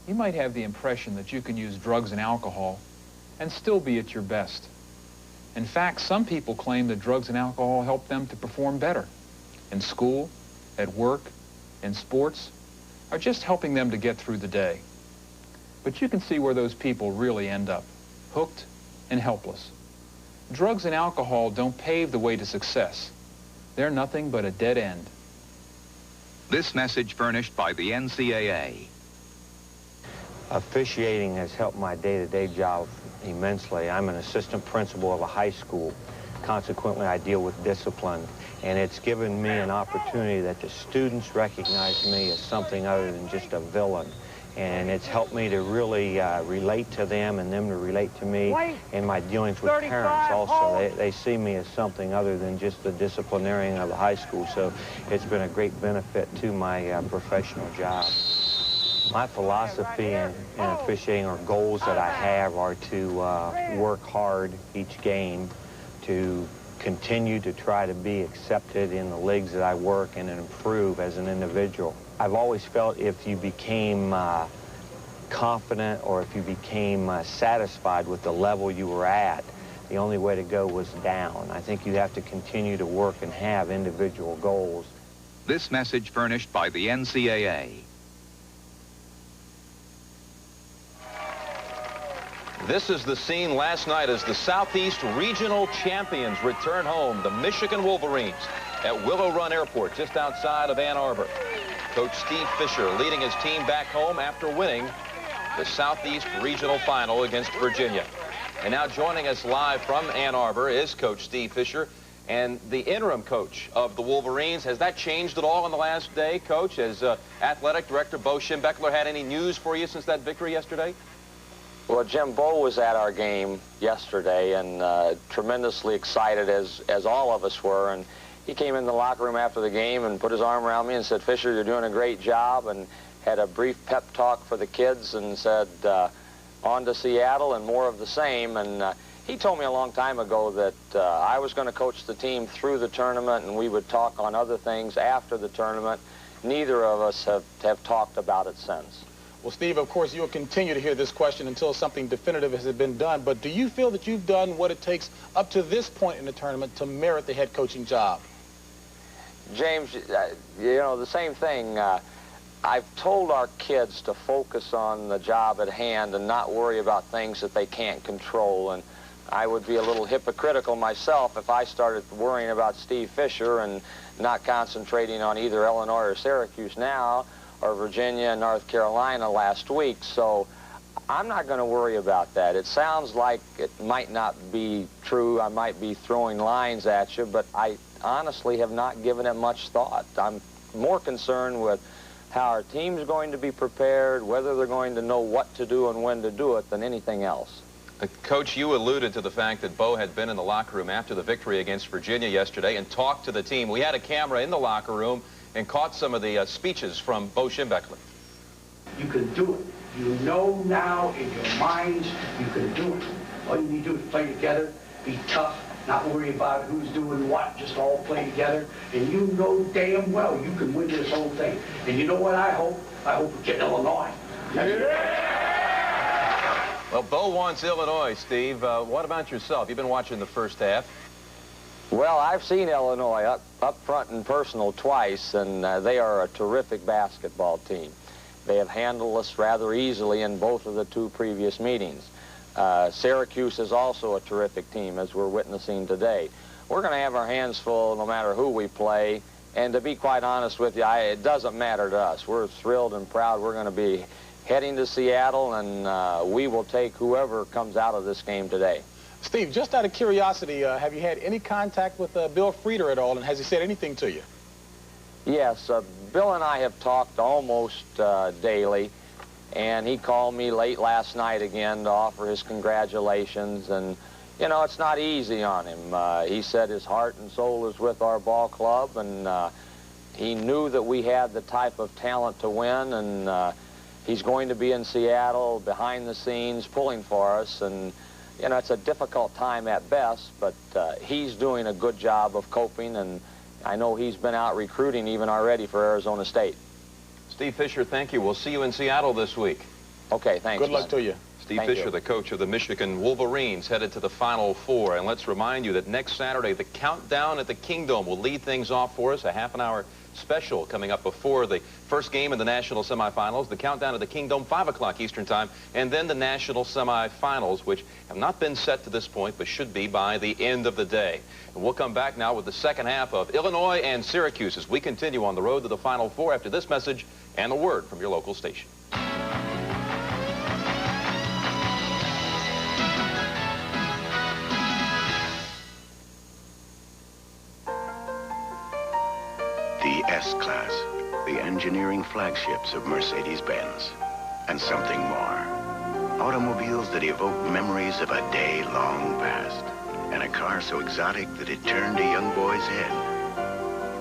You might have the impression that you can use drugs and alcohol and still be at your best. In fact, some people claim that drugs and alcohol help them to perform better in school, at work, in sports, or just helping them to get through the day. But you can see where those people really end up, hooked and helpless. Drugs and alcohol don't pave the way to success. They're nothing but a dead end. This message furnished by the NCAA. Officiating has helped my day-to-day job immensely. I'm an assistant principal of a high school. Consequently, I deal with discipline. And it's given me an opportunity that the students recognize me as something other than just a villain. And it's helped me to really relate to them and them to relate to me in my dealings with parents also. They see me as something other than just the disciplinarian of the high school. So it's been a great benefit to my professional job. My philosophy in officiating, or goals that I have, are to work hard each game, to continue to try to be accepted in the leagues that I work in and improve as an individual. I've always felt if you became confident or if you became satisfied with the level you were at, the only way to go was down. I think you have to continue to work and have individual goals. This message furnished by the NCAA. This is the scene last night as the Southeast Regional Champions return home, the Michigan Wolverines, at Willow Run Airport, just outside of Ann Arbor. Coach Steve Fisher leading his team back home after winning the Southeast Regional Final against Virginia. And now joining us live from Ann Arbor is Coach Steve Fisher, and the interim coach of the Wolverines. Has that changed at all in the last day, Coach? Has Athletic Director Bo Schembechler had any news for you since that victory yesterday? Well, Jim, Bo was at our game yesterday and tremendously excited, as all of us were. And he came in the locker room after the game and put his arm around me and said, "Fisher, you're doing a great job," and had a brief pep talk for the kids and said, on to Seattle and more of the same. And he told me a long time ago that I was going to coach the team through the tournament and we would talk on other things after the tournament. Neither of us have talked about it since. Well, Steve, of course, you'll continue to hear this question until something definitive has been done. But do you feel that you've done what it takes up to this point in the tournament to merit the head coaching job? James, you know, the same thing. I've told our kids to focus on the job at hand and not worry about things that they can't control. And I would be a little hypocritical myself if I started worrying about Steve Fisher and not concentrating on either Illinois or Syracuse now, or Virginia and North Carolina last week. So I'm not going to worry about that. It sounds like it might not be true. I might be throwing lines at you, but I honestly have not given it much thought. I'm more concerned with how our team's going to be prepared, whether they're going to know what to do and when to do it, than anything else. Coach, you alluded to the fact that Bo had been in the locker room after the victory against Virginia yesterday and talked to the team. We had a camera in the locker room and caught some of the speeches from Bo Schembechler. You can do it. You know now in your minds you can do it. All you need to do is play together, be tough, not worry about who's doing what, just all play together. And you know damn well you can win this whole thing. And you know what I hope? I hope we get Illinois. Well, Bo wants Illinois, Steve. What about yourself? You've been watching the first half. Well, I've seen Illinois up front and personal twice, and they are a terrific basketball team. They have handled us rather easily in both of the two previous meetings. Syracuse is also a terrific team, as we're witnessing today. We're going to have our hands full no matter who we play, and to be quite honest with you, it doesn't matter to us. We're thrilled and proud. We're going to be heading to Seattle, and we will take whoever comes out of this game today. Steve, just out of curiosity, have you had any contact with Bill Frieder at all, and has he said anything to you? Yes, Bill and I have talked almost daily, and he called me late last night again to offer his congratulations, and, you know, it's not easy on him. He said his heart and soul is with our ball club, and he knew that we had the type of talent to win, and he's going to be in Seattle behind the scenes pulling for us, and you know, it's a difficult time at best, but he's doing a good job of coping, and I know he's been out recruiting even already for Arizona State. Steve Fisher, thank you. We'll see you in Seattle this week. Okay, thanks. Good luck to you. Steve Fisher, the coach of the Michigan Wolverines, headed to the Final Four. And let's remind you that next Saturday, the countdown at the Kingdome will lead things off for us. A half-an-hour special coming up before the first game in the national semifinals. The countdown at the Kingdome, 5 o'clock Eastern time. And then the national semifinals, which have not been set to this point, but should be by the end of the day. And we'll come back now with the second half of Illinois and Syracuse as we continue on the road to the Final Four after this message and a word from your local station. The S-Class, the engineering flagships of Mercedes-Benz, and something more. Automobiles that evoke memories of a day long past, and a car so exotic that it turned a young boy's head.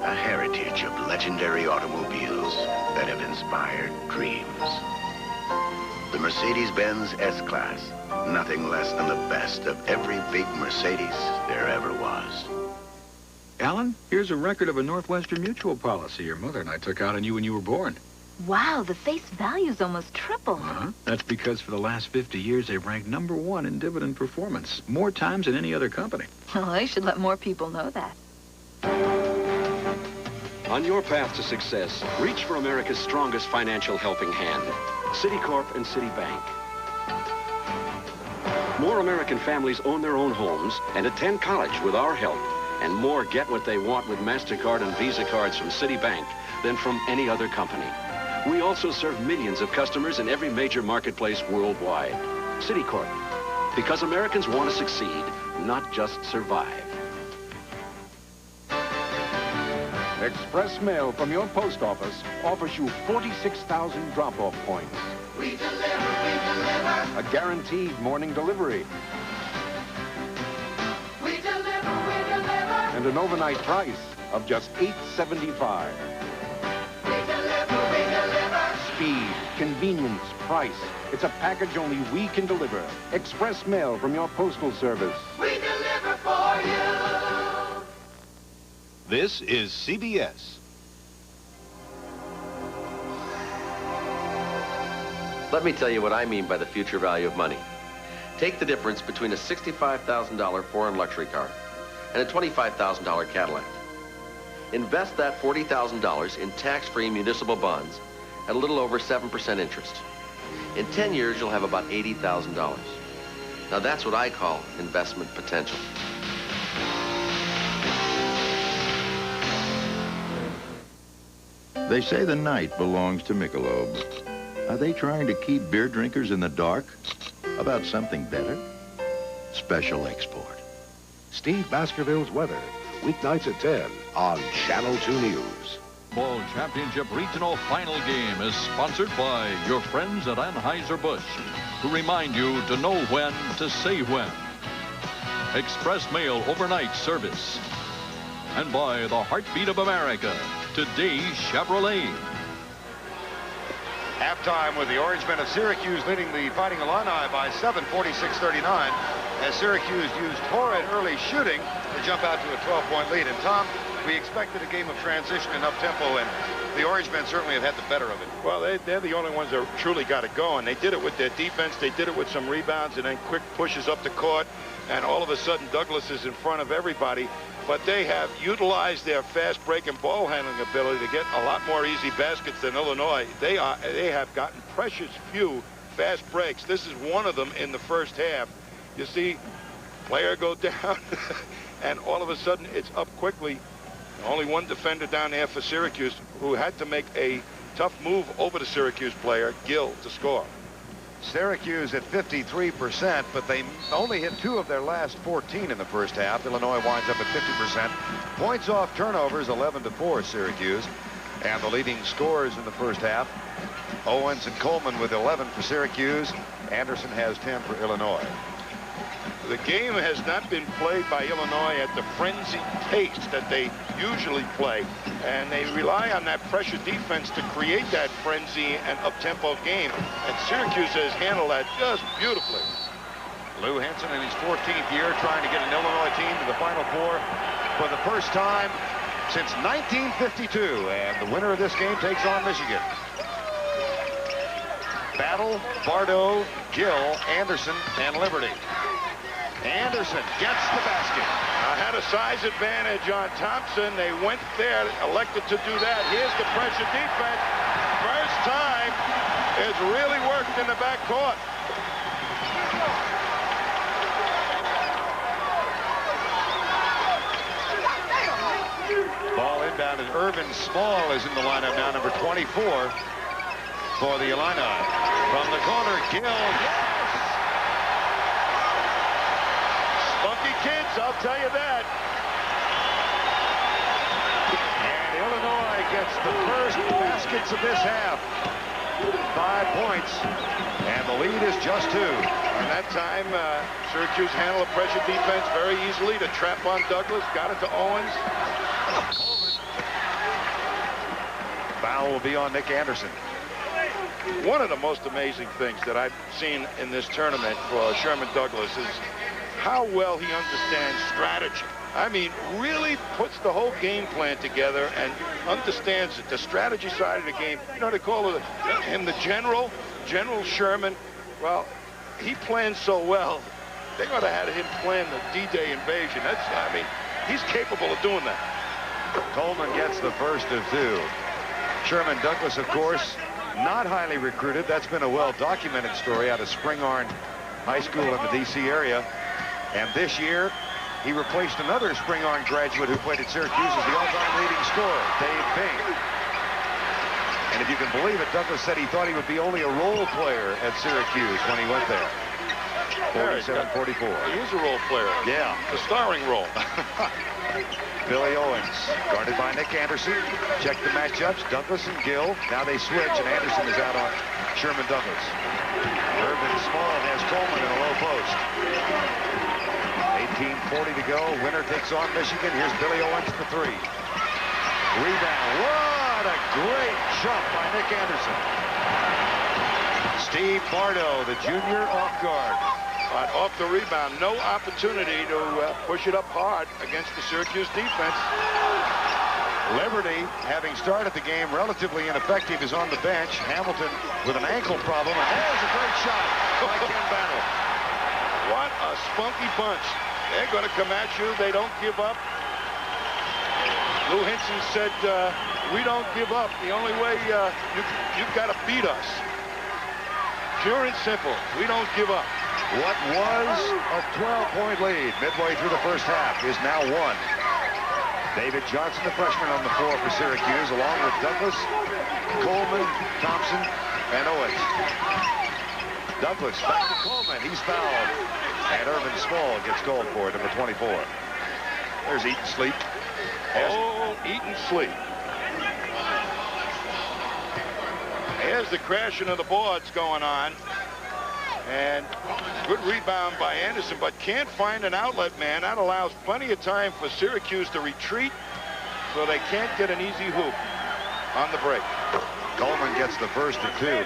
A heritage of legendary automobiles that have inspired dreams. The Mercedes-Benz S-Class, nothing less than the best of every big Mercedes there ever was. Alan, here's a record of a Northwestern Mutual policy your mother and I took out on you when you were born. Wow, the face value's almost tripled. That's because for the last 50 years, they've ranked #1 in dividend performance, more times than any other company. Well, they should let more people know that. On your path to success, reach for America's strongest financial helping hand, Citicorp and Citibank. More American families own their own homes and attend college with our help, and more get what they want with MasterCard and Visa cards from Citibank than from any other company. We also serve millions of customers in every major marketplace worldwide. Citicorp, because Americans want to succeed, not just survive. Express mail from your post office offers you 46,000 drop-off points. We deliver, we deliver. A guaranteed morning delivery. We deliver, we deliver. And an overnight price of just $8.75. We deliver, we deliver. Speed, convenience, price. It's a package only we can deliver. Express mail from your postal service. We deliver for you. This is CBS. Let me tell you what I mean by the future value of money. Take the difference between a $65,000 foreign luxury car and a $25,000 Cadillac. Invest that $40,000 in tax-free municipal bonds at a little over 7% interest. In 10 years, you'll have about $80,000. Now that's what I call investment potential. They say the night belongs to Michelob. Are they trying to keep beer drinkers in the dark about something better? Special Export. Steve Baskerville's weather, weeknights at 10 on Channel 2 News. Ball Championship Regional Final Game is sponsored by your friends at Anheuser-Busch, who remind you to know when to say when. Express Mail Overnight Service. And by the Heartbeat of America, today's Chevrolet. Halftime with the Orangemen of Syracuse leading the Fighting Illini by 7, 46-39, as Syracuse used horrid early shooting to jump out to a 12-point lead. And Tom, we expected a game of transition and up-tempo, and the Orangemen certainly have had the better of it. Well, they're the only ones that truly got it going. They did it with their defense. They did it with some rebounds and then quick pushes up the court. And all of a sudden, Douglas is in front of everybody. But they have utilized their fast break and ball handling ability to get a lot more easy baskets than Illinois. They have gotten precious few fast breaks. This is one of them in the first half. You see, player go down, and all of a sudden it's up quickly. Only one defender down there for Syracuse who had to make a tough move over the Syracuse player, Gill, to score. Syracuse at 53%, but they only hit 2 of their last 14 in the first half. Illinois winds up at 50%. Points off turnovers, 11-4 Syracuse. And the leading scorers in the first half, Owens and Coleman with 11 for Syracuse. Anderson has 10 for Illinois. The game has not been played by Illinois at the frenzied pace that they usually play, and they rely on that pressure defense to create that frenzy and up-tempo game, and Syracuse has handled that just beautifully. Lou Henson in his 14th year trying to get an Illinois team to the Final Four for the first time since 1952, and the winner of this game takes on Michigan. Battle, Bardo, Gill, Anderson, and Liberty. Anderson gets the basket. Had a size advantage on Thompson. They went there, elected to do that. Here's the pressure defense. First time it's really worked in the backcourt. Ball inbounded. Irvin Small is in the lineup now, number 24 for the Illini. From the corner, Gill. Spunky kids, I'll tell you that. And Illinois gets the first baskets of this half. 5 points, and the lead is just 2. And that time, Syracuse handled the pressure defense very easily to trap on Douglas, got it to Owens. Foul will be on Nick Anderson. One of the most amazing things that I've seen in this tournament for Sherman Douglas is how well he understands strategy. I mean, really puts the whole game plan together and understands it, the strategy side of the game. You know, they call him the General Sherman. Well, he plans so well. They ought to have him plan the D-Day invasion. I mean, he's capable of doing that. Coleman gets the first of 2. Sherman Douglas, of course, not highly recruited. That's been a well-documented story out of Spingarn High School in the D.C. area. And this year, he replaced another Spingarn graduate who played at Syracuse as the all-time leading scorer, Dave Bing. And And if you can believe it, Douglas said he thought he would be only a role player at Syracuse when he went there. 47-44. He is a role player. Yeah. The starring role. Billy Owens, guarded by Nick Anderson. Check the matchups. Douglas and Gill. Now they switch, and Anderson is out on Sherman Douglas. Irvin Small has Coleman in a low post. 18:40 to go. Winner takes on Michigan. Here's Billy Owens for three. Rebound. What a great jump by Nick Anderson. Steve Bardo, the junior, off guard. But off the rebound, no opportunity to push it up hard against the Syracuse defense. Liberty, having started the game relatively ineffective, is on the bench. Hamilton with an ankle problem, and there's a great shot by Ken Battle. What a spunky bunch. They're going to come at you. They don't give up. Lou Hinson said, we don't give up. The only way you've got to beat us. Pure and simple. We don't give up. What was a 12-point lead midway through the first half is now one. David Johnson, the freshman, on the floor for Syracuse, along with Douglas, Coleman, Thompson, and Owens. Douglas back to Coleman. He's fouled. And Irvin Small gets called for it, number 24. There's Eat and Sleep. Oh, Eat and Sleep. Here's the crashing of the boards going on. And good rebound by Anderson, but can't find an outlet man. That allows plenty of time for Syracuse to retreat, so they can't get an easy hoop on the break. Coleman gets the first of two.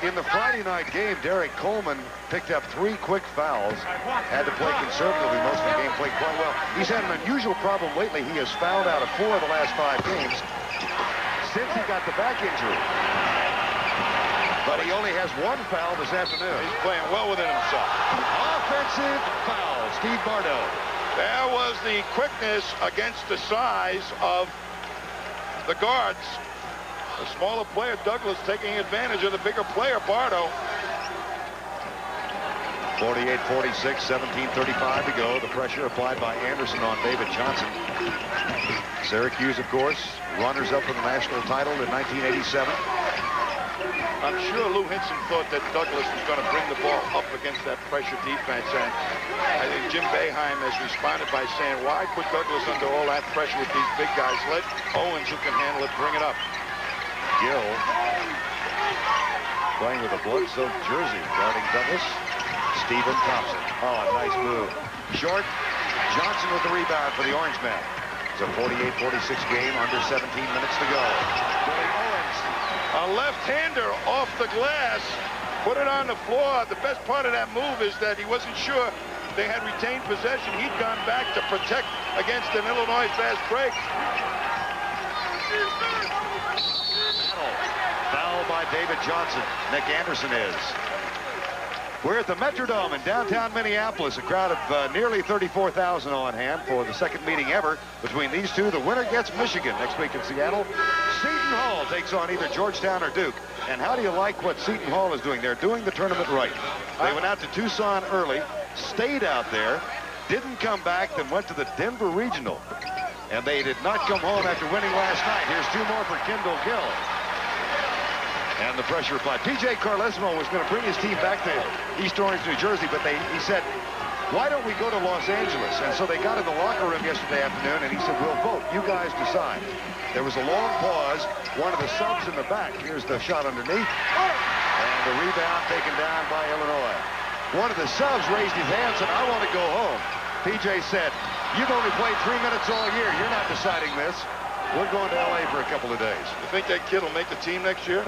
In the Friday night game, Derek Coleman picked up 3 quick fouls. Had to play conservatively most of the game, played quite well. He's had an unusual problem lately. He has fouled out of 4 of the last 5 games since he got the back injury. But he only has 1 foul this afternoon. He's playing well within himself. Offensive foul, Steve Bardo. There was the quickness against the size of the guards. The smaller player, Douglas, taking advantage of the bigger player, Bardo. 48-46, 17:35 to go. The pressure applied by Anderson on David Johnson. Syracuse, of course, runners-up for the national title in 1987. I'm sure Lou Hinson thought that Douglas was going to bring the ball up against that pressure defense, and I think Jim Boeheim has responded by saying, why put Douglas under all that pressure with these big guys? Let Owens, who can handle it, bring it up. Gill playing with a blood-soaked jersey, guarding Douglas. Stephen Thompson. Oh, a nice move. Short. Johnson with the rebound for the Orangemen. It's a 48-46 game, under 17 minutes to go. Billy Owens. A left-hander off the glass, put it on the floor. The best part of that move is that he wasn't sure they had retained possession. He'd gone back to protect against an Illinois fast break. Foul by David Johnson. Nick Anderson is. We're at the Metrodome in downtown Minneapolis, a crowd of nearly 34,000 on hand for the second meeting ever between these two. The winner gets Michigan next week in Seattle. Seton Hall takes on either Georgetown or Duke. And how do you like what Seton Hall is doing? They're doing the tournament right. They went out to Tucson early, stayed out there, didn't come back, then went to the Denver Regional. And they did not come home after winning last night. Here's 2 more for Kendall Gill. And the pressure applied. P.J. Carlesimo was going to bring his team back to East Orange, New Jersey, but he said, why don't we go to Los Angeles? And so they got in the locker room yesterday afternoon, and he said, we'll vote. You guys decide. There was a long pause. One of the subs in the back. Here's the shot underneath. And the rebound taken down by Illinois. One of the subs raised his hand and said, I want to go home. P.J. said, you've only played 3 minutes all year. You're not deciding this. We're going to L.A. for a couple of days. You think that kid will make the team next year?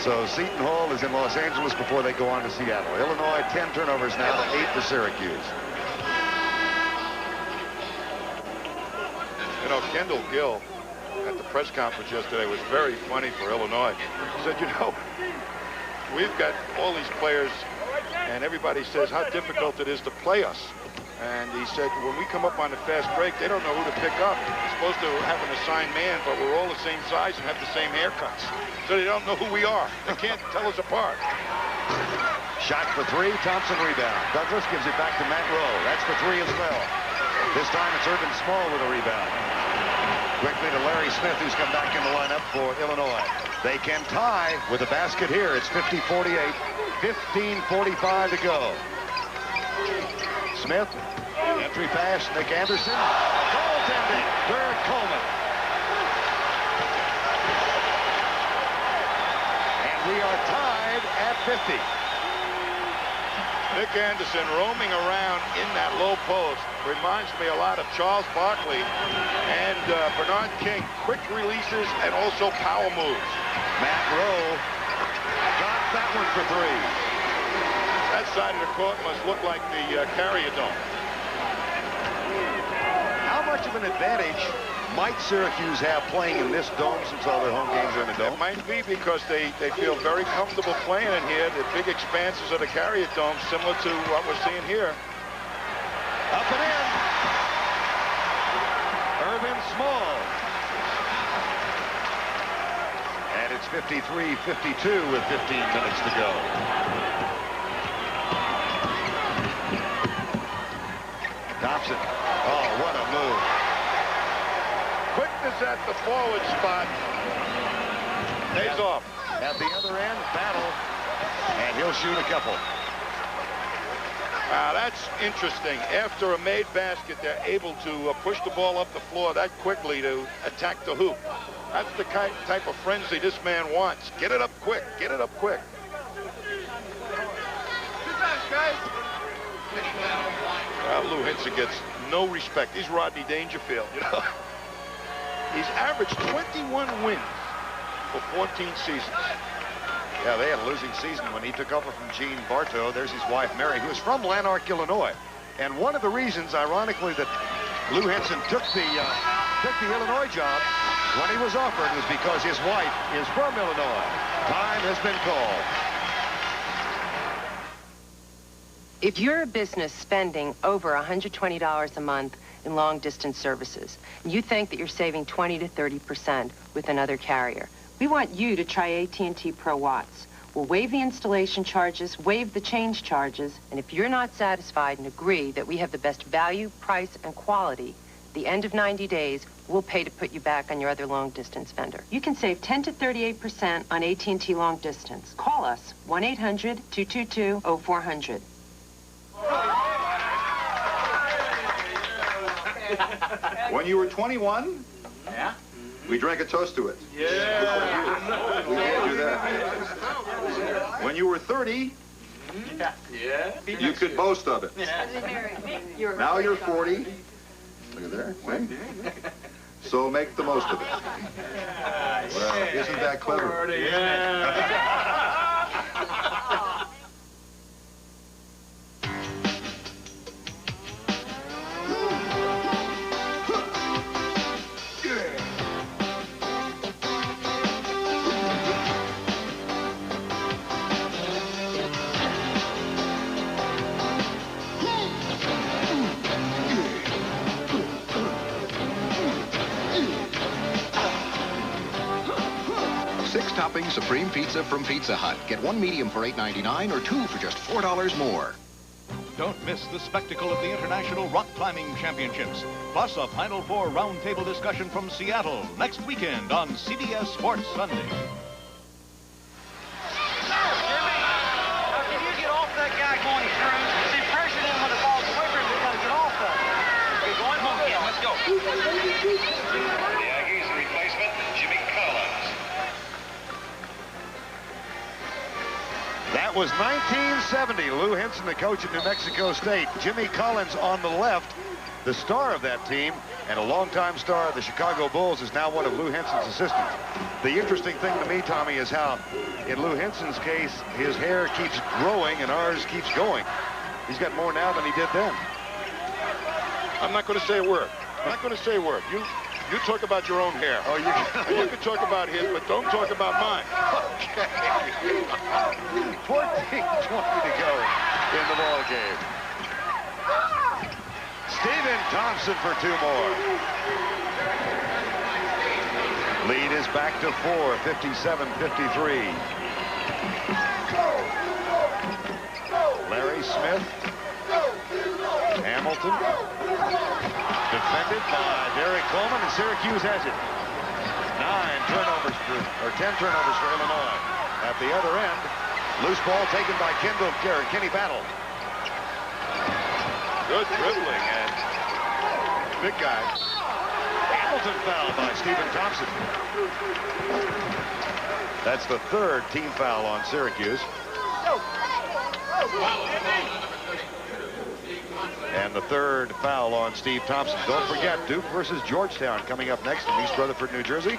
So Seton Hall is in Los Angeles before they go on to Seattle. Illinois, 10 turnovers now to 8 for Syracuse. You know, Kendall Gill at the press conference yesterday was very funny for Illinois. He said, you know, we've got all these players, and everybody says how difficult it is to play us. And he said, when we come up on the fast break, they don't know who to pick up. They're supposed to have an assigned man, but we're all the same size and have the same haircuts. So they don't know who we are. They can't tell us apart. Shot for 3, Thompson rebound. Douglas gives it back to Matt Rowe. That's for 3 as well. This time it's Irvin Small with a rebound. Quickly to Larry Smith, who's come back in the lineup for Illinois. They can tie with a basket here. It's 50-48. 15:45 to go. Smith, entry pass, Nick Anderson. Goaltending, Derek Coleman. And we are tied at 50. Nick Anderson roaming around in that low post reminds me a lot of Charles Barkley and Bernard King. Quick releases and also power moves. Matt Rowe got that one for three. That side of the court must look like the Carrier Dome. How much of an advantage might Syracuse have playing in this dome since all their home games are in the dome? It might be because they feel very comfortable playing in here. The big expanses of the Carrier Dome, similar to what we're seeing here. Up and in. Irvin Small. And it's 53-52 with 15 minutes to go. Thompson. Oh, what a move. Quickness at the forward spot. Pays off. At the other end, Battle. And he'll shoot a couple. That's interesting. After a made basket, they're able to push the ball up the floor that quickly to attack the hoop. That's the type of frenzy this man wants. Get it up quick. Get it up quick. Lou Henson gets no respect. He's Rodney Dangerfield, you know. He's averaged 21 wins for 14 seasons. Yeah, they had a losing season when he took over from Gene Bartow. There's his wife, Mary, who is from Lanark, Illinois. And one of the reasons, ironically, that Lou Henson took the Illinois job when he was offered was because his wife is from Illinois. Time has been called. If you're a business spending over $120 a month in long-distance services, and you think that you're saving 20 to 30% with another carrier, we want you to try AT&T Pro Watts. We'll waive the installation charges, waive the change charges, and if you're not satisfied and agree that we have the best value, price, and quality, at the end of 90 days, we'll pay to put you back on your other long-distance vendor. You can save 10 to 38% on AT&T long distance. Call us, 1-800-222-0400. When you were 21, yeah, we drank a toast to it. Yeah. We can't do that. When you were 30, yeah, you could boast of it. Yeah. Now you're 40. Look at there. See? So make the most of it. Well, isn't that clever? Yeah. Topping Supreme Pizza from Pizza Hut. Get one medium for $8.99 or two for just $4 more. Don't miss the spectacle of the International Rock Climbing Championships, plus a Final Four roundtable discussion from Seattle next weekend on CBS Sports Sunday. Jimmy, how can you get off that guy going through? See, pressure him when the ball's quicker, we got to get off of it. Okay, going home again. Let's go. The Aggies replacement, Jimmy Collins. That was 1970. Lou Henson, the coach at New Mexico State. Jimmy Collins on the left, the star of that team, and a longtime star of the Chicago Bulls, is now one of Lou Henson's assistants. The interesting thing to me, Tommy, is how, in Lou Henson's case, his hair keeps growing and ours keeps going. He's got more now than he did then. I'm not going to say a word. I'm not going to say a word. You talk about your own hair. Oh, you can talk about his, but don't talk about mine. Okay. 14-20 to go in the ball game. Stephen Thompson for two more. Lead is back to 4, 57-53. Larry Smith. Hamilton. Defended by Derek Coleman, and Syracuse has it. 10 turnovers for Illinois. At the other end, loose ball taken by Kenny Battle. Good dribbling, and big guy. Hamilton fouled by Stephen Thompson. That's the third team foul on Syracuse. And the third foul on Steve Thompson. Don't forget, Duke versus Georgetown coming up next in East Rutherford, New Jersey.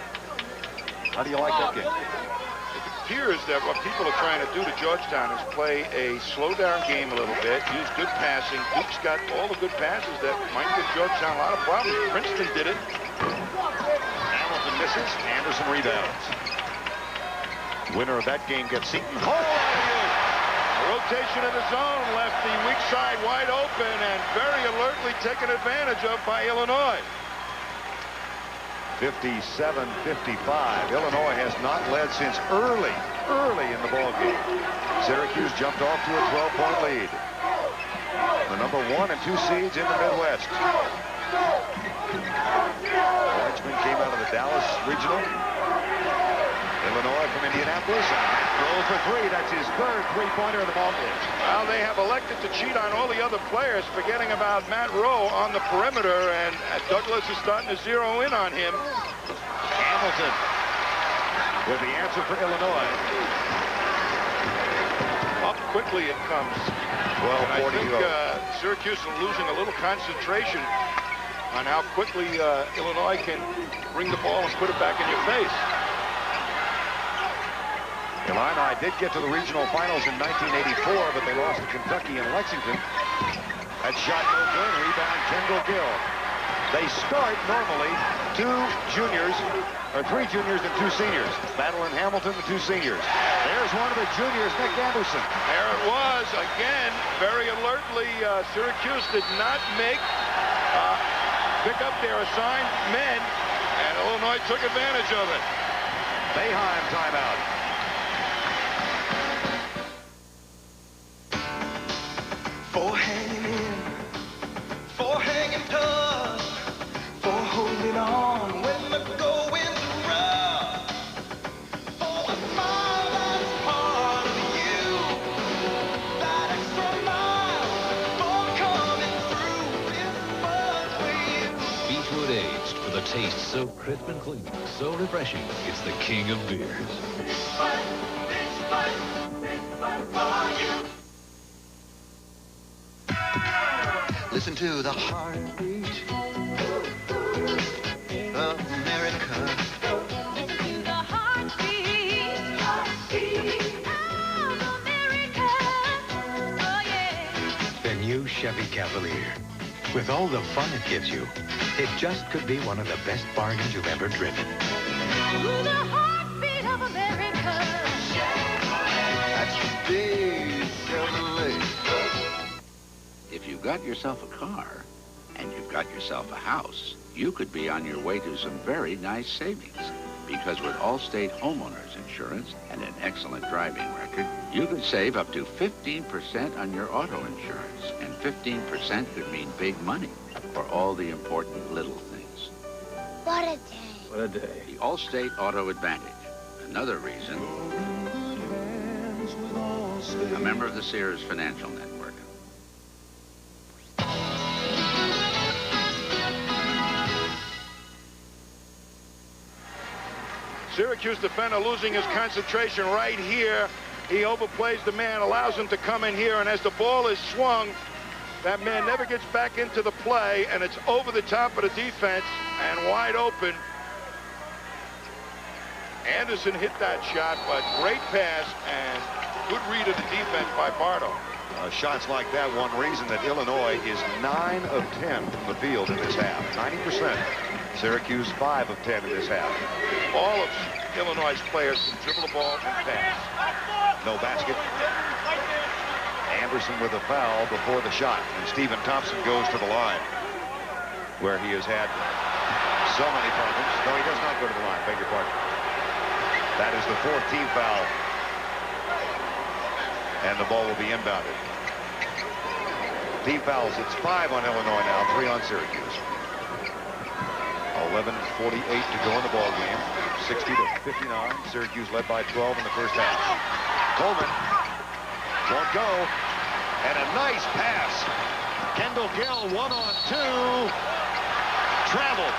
How do you like that game? It appears that what people are trying to do to Georgetown is play a slow-down game a little bit, use good passing. Duke's got all the good passes that might give Georgetown a lot of problems. Princeton did it. Hamilton misses. Anderson rebounds. Winner of that game gets Seton. Rotation in the zone left the weak side wide open and very alertly taken advantage of by Illinois. 57-55. Illinois has not led since early in the ballgame. Syracuse jumped off to a 12-point lead. The number 1 and 2 seeds in the Midwest. Richmond came out of the Dallas Regional. Illinois from Indianapolis. Rolls for 3. That's his third three-pointer of the ballgame. Well, they have elected to cheat on all the other players, forgetting about Matt Rowe on the perimeter, and Douglas is starting to zero in on him. Hamilton with the answer for Illinois. Up quickly it comes. 12:40 I think to go. Syracuse is losing a little concentration on how quickly Illinois can bring the ball and put it back in your face. Illini did get to the regional finals in 1984, but they lost to Kentucky and Lexington. That shot no good. Rebound Kendall Gill. They start normally 3 juniors and 2 seniors. Battle in Hamilton, the 2 seniors. There's one of the juniors, Nick Anderson. There it was again, very alertly. Syracuse did not pick up their assigned men, and Illinois took advantage of it. Boeheim timeout. For hanging in, for hanging tough, for holding on when the going's rough, for a smile that's part of you, that extra mile, for coming through this much for you. Beechwood aged for the taste so crisp and clean, so refreshing. It's the king of beers. But for you. Listen to the heartbeat of America. Listen to the heartbeat of America. Oh, yeah. The new Chevy Cavalier. With all the fun it gives you, it just could be one of the best bargains you've ever driven. To the heartbeat of America. That's the big Chevrolet. If you've got yourself a car and you've got yourself a house, you could be on your way to some very nice savings. Because with Allstate Homeowners Insurance and an excellent driving record, you could save up to 15% on your auto insurance. And 15% could mean big money for all the important little things. What a day. What a day. The Allstate Auto Advantage. Another reason. A member of the Sears Financial Network. Syracuse defender losing his concentration right here. He overplays the man, allows him to come in here, and as the ball is swung, that man never gets back into the play, and it's over the top of the defense and wide open. Anderson hit that shot, but great pass and good read of the defense by Bardo. Shots like that, one reason that Illinois is 9 of 10 from the field in this half. 90%. Syracuse 5 of 10 in this half. All of Illinois' players can dribble the ball and pass. No basket. Anderson with a foul before the shot. And Stephen Thompson goes to the line, where he has had so many problems. No, he does not go to the line. Beg your pardon. That is the 4th team foul. And the ball will be inbounded. Team fouls. It's 5 on Illinois now, 3 on Syracuse. 11:48 to go in the ball game. 60-59. Syracuse led by 12 in the first half. Coleman won't go. And a nice pass. Kendall Gill 1-on-2. Traveled.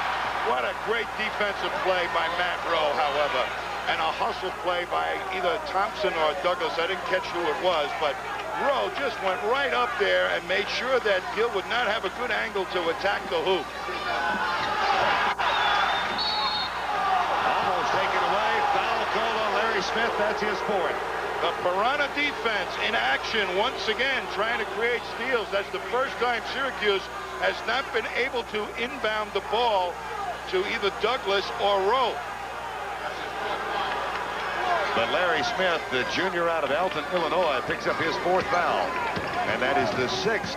What a great defensive play by Matt Rowe, however. And a hustle play by either Thompson or Douglas. I didn't catch who it was, but Rowe just went right up there and made sure that Gill would not have a good angle to attack the hoop. Almost taken away. Foul called on Larry Smith. That's his fourth. The Piranha defense in action once again, trying to create steals. That's the first time Syracuse has not been able to inbound the ball to either Douglas or Rowe. But Larry Smith, the junior out of Alton, Illinois, picks up his fourth foul. And that is the sixth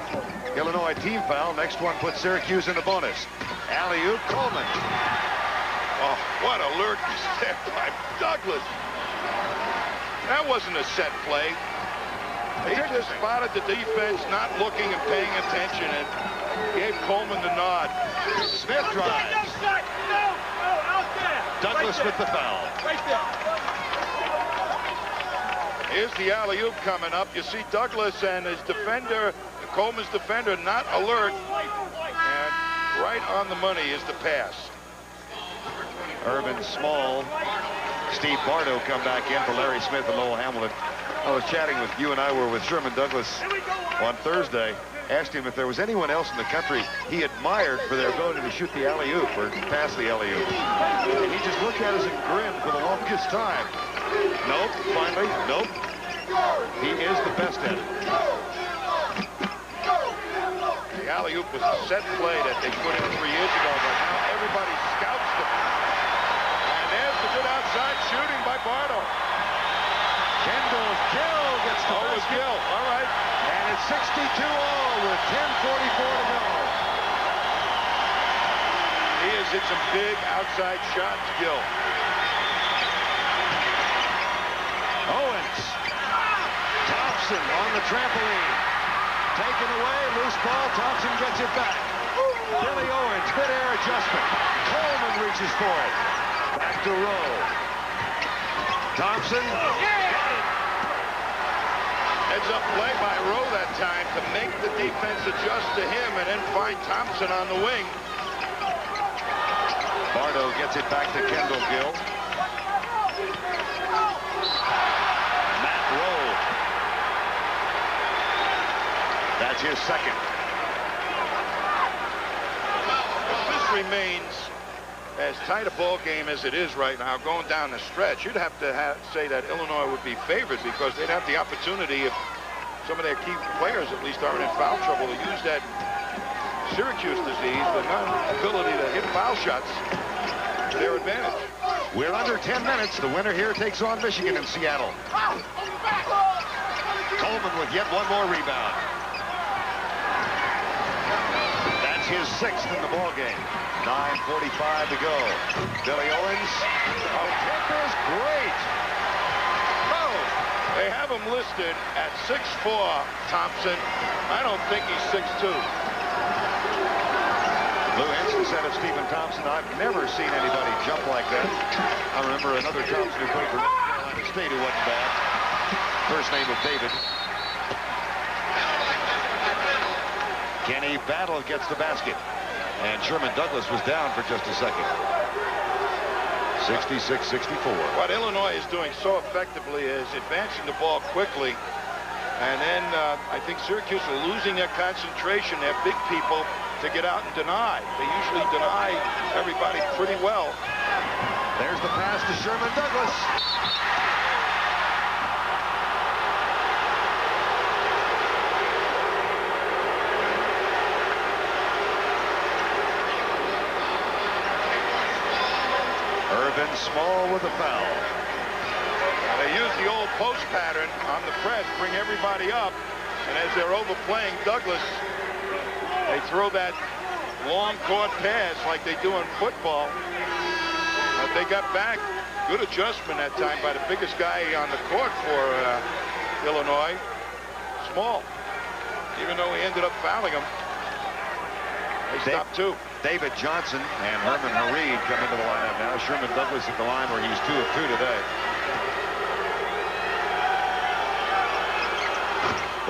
Illinois team foul. Next one puts Syracuse in the bonus. Alley-oop, Coleman. Oh, what alert step by Douglas. That wasn't a set play. He just spotted the defense not looking and paying attention and gave Coleman the nod. Smith drives. Douglas with the foul. Right there. Here's the alley-oop coming up. You see Douglas and his defender, Coleman's defender, not alert. And right on the money is the pass. Irvin Small. Steve Bardo come back in for Larry Smith and Lowell Hamilton. I was chatting with you and I were with Sherman Douglas on Thursday. Asked him if there was anyone else in the country he admired for their ability to shoot the alley-oop or pass the alley-oop. And he just looked at us and grinned for the longest time. Nope, finally, nope. He is the best at it. The alley-oop was a set play that they put in 3 years ago, but now everybody scouts them. And there's the good outside shooting by Bardo. Kendall Gill gets the basket. Gill, all right. And it's 62-all with 10:44 to go. He has hit some big outside shots, Gill. Owens. Thompson on the trampoline. Taken away, loose ball. Thompson gets it back. Billy Owens, mid-air adjustment. Coleman reaches for it. Back to Rowe. Thompson. Heads up play by Rowe that time to make the defense adjust to him and then find Thompson on the wing. Bardo gets it back to Kendall Gill. Matt Rowe. That's his second. This remains as tight a ball game as it is right now going down the stretch. You'd have to say that Illinois would be favored because they'd have the opportunity, if some of their key players at least aren't in foul trouble, to use that Syracuse disease, the non-ability to hit foul shots, to their advantage. We're under 10 minutes. The winner here takes on Michigan in Seattle. Coleman with yet one more rebound. That's his sixth in the ball game. 9:45 to go. Billy Owens. The tip is great. Oh, they have him listed at 6'4", Thompson. I don't think he's 6'2". Lou Henson said of Stephen Thompson, I've never seen anybody jump like that. I remember another Thompson who played for North Carolina State who wasn't bad. First name of David. Kenny Battle gets the basket. And Sherman Douglas was down for just a second. 66-64. What Illinois is doing so effectively is advancing the ball quickly. And then I think Syracuse are losing their concentration, their big people, to get out and deny. They usually deny everybody pretty well. There's the pass to Sherman Douglas. Irvin Small with a foul. They use the old post pattern on the press, bring everybody up, and as they're overplaying Douglas, they throw that long court pass like they do in football. But they got back. Good adjustment that time by the biggest guy on the court for Illinois, Small, even though he ended up fouling him. They stopped two. David Johnson and Herman Hareed come into the lineup now. Sherman Douglas at the line where he's 2 of 2 today.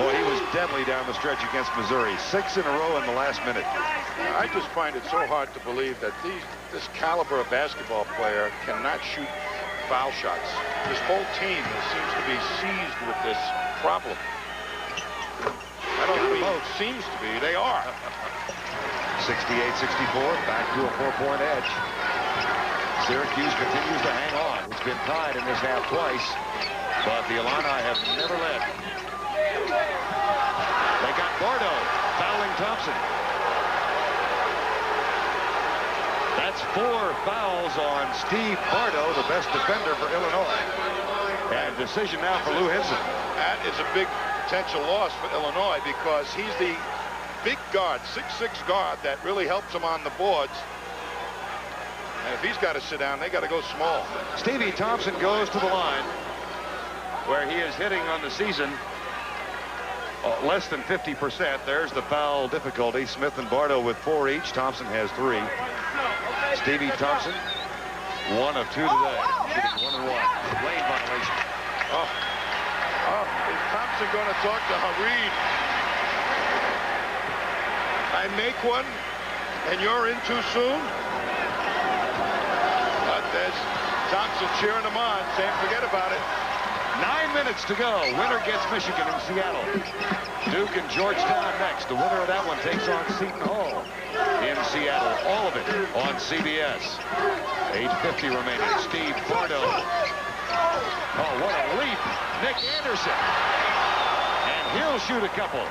Boy, he was deadly down the stretch against Missouri. 6 in a row in the last minute. I just find it so hard to believe that this caliber of basketball player cannot shoot foul shots. This whole team seems to be seized with this problem. I don't mean it seems to be. They are. 68-64, back to a 4-point edge. Syracuse continues to hang on. It's been tied in this half twice, but the Illini have never led. They got Bardo fouling Thompson. That's 4 fouls on Steve Bardo, the best defender for Illinois. And decision now for Lou Henson. That is a big potential loss for Illinois because he's the big guard, 6'6" guard that really helps him on the boards. And if he's got to sit down, they got to go small. Stevie Thompson goes to the line where he is hitting on the season less than 50%. There's the foul difficulty. Smith and Bardo with 4 each. Thompson has 3. Stevie Thompson, 1 of 2 today. Shooting 1 and 1. Lane violation. Is Thompson going to talk to Hareed? I make one, and you're in too soon? But there's Thompson cheering him on, saying forget about it. 9 minutes to go. Winner gets Michigan in Seattle. Duke and Georgetown next. The winner of that one takes on Seton Hall in Seattle. All of it on CBS. 8:50 remaining. Steve Bardo. Oh, what a leap. Nick Anderson. And he'll shoot a couple.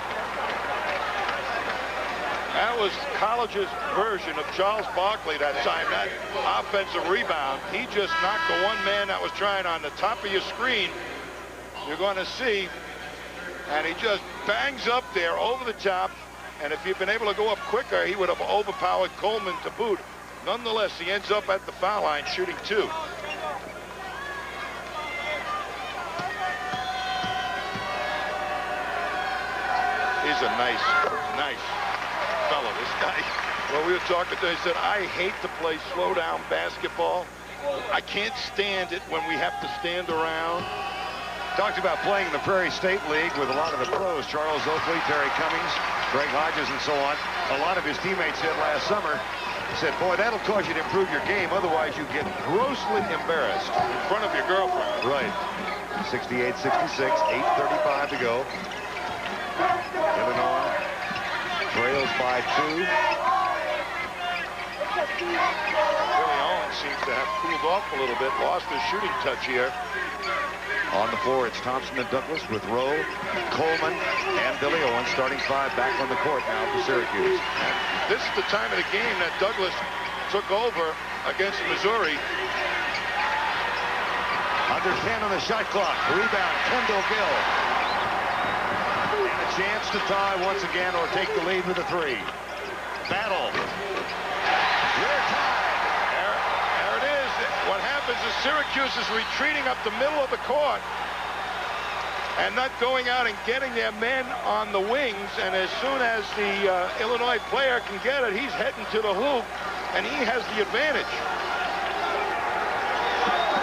That was college's version of Charles Barkley that time. That offensive rebound. He just knocked the one man that was trying on the top of your screen. You're going to see. And he just bangs up there over the top. And if he'd been able to go up quicker, he would have overpowered Coleman to boot. Nonetheless, he ends up at the foul line shooting 2. He's a nice fellow, this guy. Well, we were talking to him. He said, I hate to play slow-down basketball. I can't stand it when we have to stand around. Talked about playing in the Prairie State League with a lot of the pros, Charles Oakley, Terry Cummings, Greg Hodges, and so on. A lot of his teammates said last summer, said, boy, that'll cause you to improve your game. Otherwise, you get grossly embarrassed. In front of your girlfriend. Right. 68-66, 8:35 to go. Illinois trails by 2. Billy Owens seems to have cooled off a little bit, lost his shooting touch here. On the floor, it's Thompson and Douglas with Rowe, Coleman, and Billy Owens starting 5 back on the court now for Syracuse. And this is the time of the game that Douglas took over against Missouri. Under 10 on the shot clock. Rebound, Kendall Gill. And a chance to tie once again or take the lead with a 3. Battle. We're tied. There it is. What happens is Syracuse is retreating up the middle of the court and not going out and getting their men on the wings. And as soon as the Illinois player can get it, he's heading to the hoop, and he has the advantage.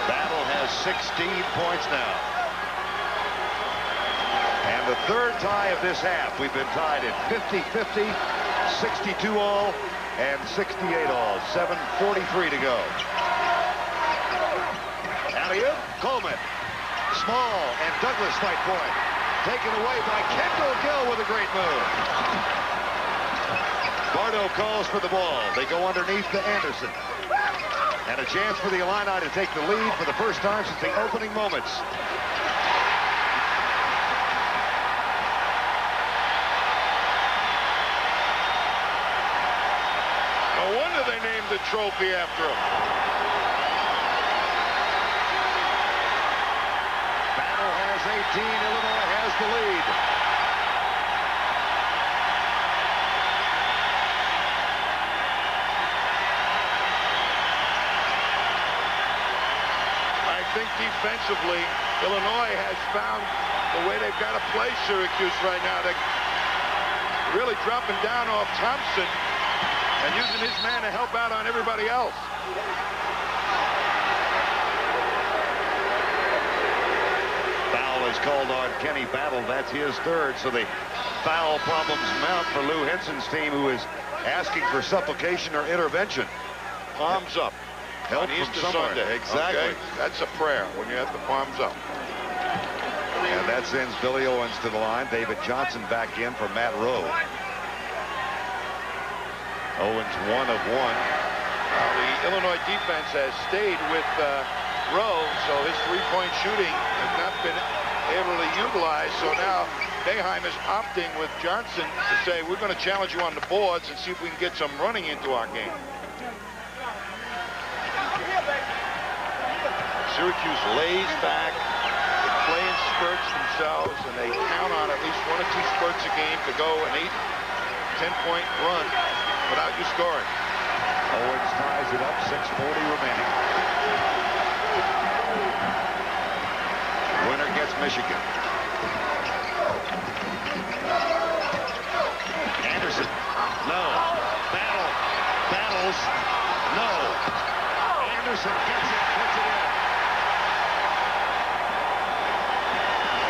Battle has 16 points now. And the third tie of this half. We've been tied at 50-50, 62 all, and 68 all. 7:43 to go. Alley-oop, Coleman. Small, and Douglas fight for it. Taken away by Kendall Gill with a great move. Bardo calls for the ball. They go underneath to Anderson. And a chance for the Illini to take the lead for the first time since the opening moments. No wonder they named the trophy after him. Battle has 18. Illinois has the lead. I think defensively, Illinois has found the way they've got to play Syracuse right now. They're really dropping down off Thompson. and using his man to help out on everybody else. Foul is called on Kenny Battle. That's his third, so the foul problems mount for Lou Henson's team, who is asking for supplication or intervention. Palms up. Help on from Easter somewhere. Sunday. Exactly. Okay? That's a prayer when you have the palms up. And that sends Billy Owens to the line. David Johnson back in for Matt Rowe. Owens 1 of 1. The Illinois defense has stayed with Rowe, so his three-point shooting has not been able to utilize. So now Boeheim is opting with Johnson to say, we're going to challenge you on the boards and see if we can get some running into our game. Syracuse lays back. They play in spurts themselves, and they count on at least 1 or 2 spurts a game to go an 8-10-point run without you scoring. Owens ties it up, 6:40 remaining. Winner gets Michigan. Anderson, no. Battles, no. Anderson gets it, puts it in.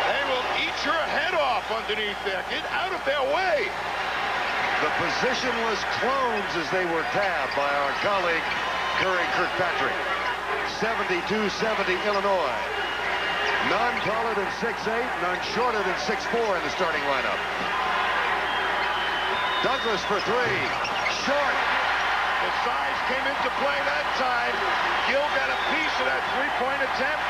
They will eat your head off underneath there. Get out of their way. The positionless clones as they were tabbed by our colleague Curry Kirkpatrick. 72-70 Illinois. None taller than 6'8", none shorter than 6'4" in the starting lineup. Douglas for 3. Short. The size came into play that time. Gill got a piece of that three-point attempt.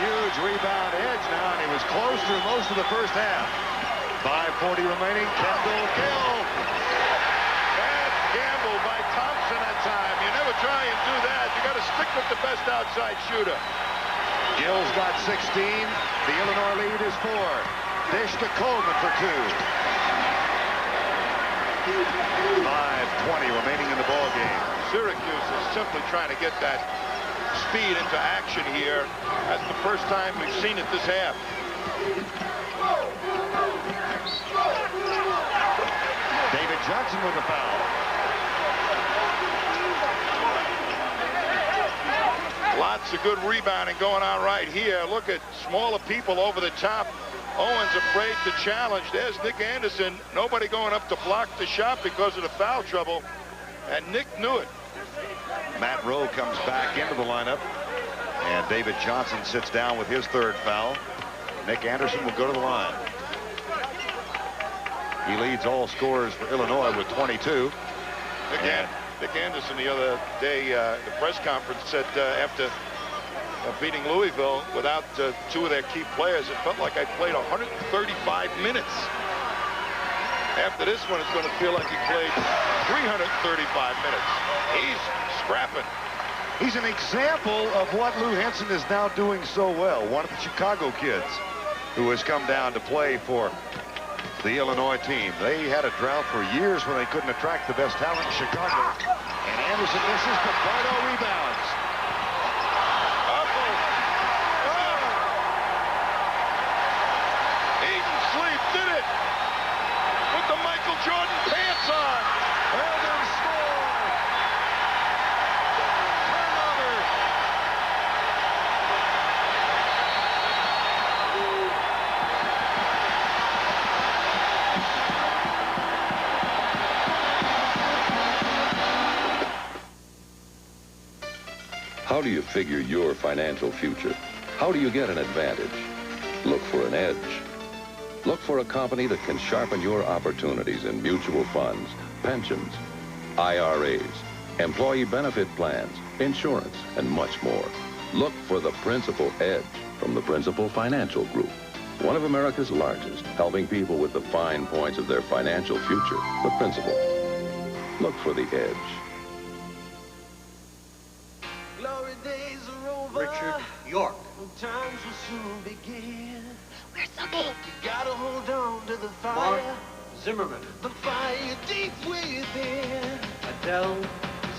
Huge rebound edge now, and he was close through most of the first half. 5:40 remaining. Kendall Gill. Bad gamble by Thompson that time. You never try and do that. You got to stick with the best outside shooter. Gill's got 16. The Illinois lead is 4. Dish to Coleman for 2. 5:20 remaining in the ball game. Syracuse is simply trying to get that speed into action here. That's the first time we've seen it this half. David Johnson with a foul. Lots of good rebounding going on right here. Look at smaller people over the top. Owens afraid to challenge. There's Nick Anderson. Nobody going up to block the shot because of the foul trouble. And Nick knew it. Matt Rowe comes back into the lineup. And David Johnson sits down with his third foul. Nick Anderson will go to the line. He leads all scorers for Illinois with 22. Nick Anderson the other day, the press conference said after beating Louisville without 2 of their key players, it felt like I played 135 minutes. After this one, it's going to feel like he played 335 minutes. He's scrapping. He's an example of what Lou Henson is now doing so well. One of the Chicago kids who has come down to play for the Illinois team. They had a drought for years when they couldn't attract the best talent in Chicago. And Anderson misses, but Bardo rebounds. Aiden Sleep did it with the Michael Jordan pants on. Eldon score. Turnover. How do you figure your financial future? How do you get an advantage? Look for an edge. Look for a company that can sharpen your opportunities in mutual funds, pensions, IRAs, employee benefit plans, insurance, and much more. Look for the Principal Edge from the Principal Financial Group. One of America's largest, helping people with the fine points of their financial future. The Principal. Look for the edge. Richard York. Times will soon begin. Where's Sookie? You gotta hold on to the fire. Mark Zimmerman. The fire deep within. Adele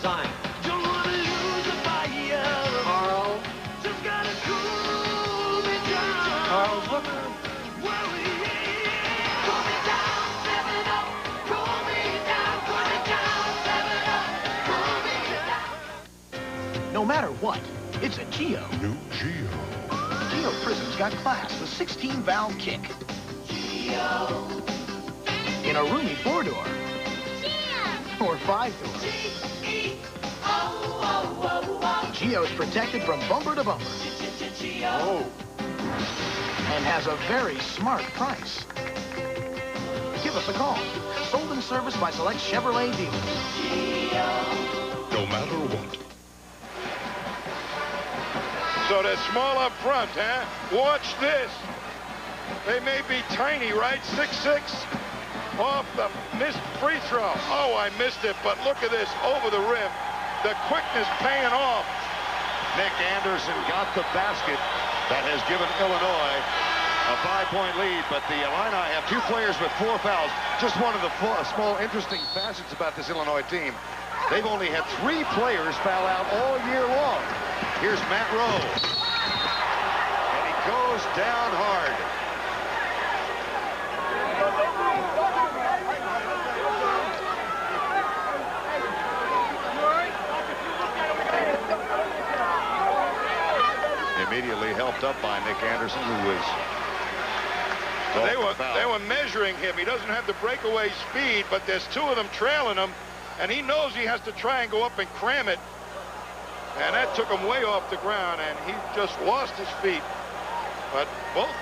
Zion. Don't wanna lose the fire. Carl. Just gotta cool me down. Carl Zucker. Well, yeah. matter what, it's a Geo. New Geo. Geo Prism's got class, the 16-valve kick. Geo. In a roomy 4-door. Geo. Or 5-door. G-E-O-O-O-O. Geo's protected from bumper to bumper. Oh. And has a very smart price. Give us a call. Sold and serviced by select Chevrolet dealers. No matter what. So they're small up front, huh? Watch this. They may be tiny, right? 6'6". Off the missed free throw. Oh, I missed it, but look at this. Over the rim. The quickness paying off. Nick Anderson got the basket that has given Illinois a 5-point lead, but the Illini have 2 players with 4 fouls. Just one of the small interesting facets about this Illinois team. They've only had 3 players foul out all year long. Here's Matt Rowe. And he goes down hard. Immediately helped up by Nick Anderson, who was... They were measuring him. He doesn't have the breakaway speed, but there's 2 of them trailing him, and he knows he has to try and go up and cram it. And that took him way off the ground, and he just lost his feet. But both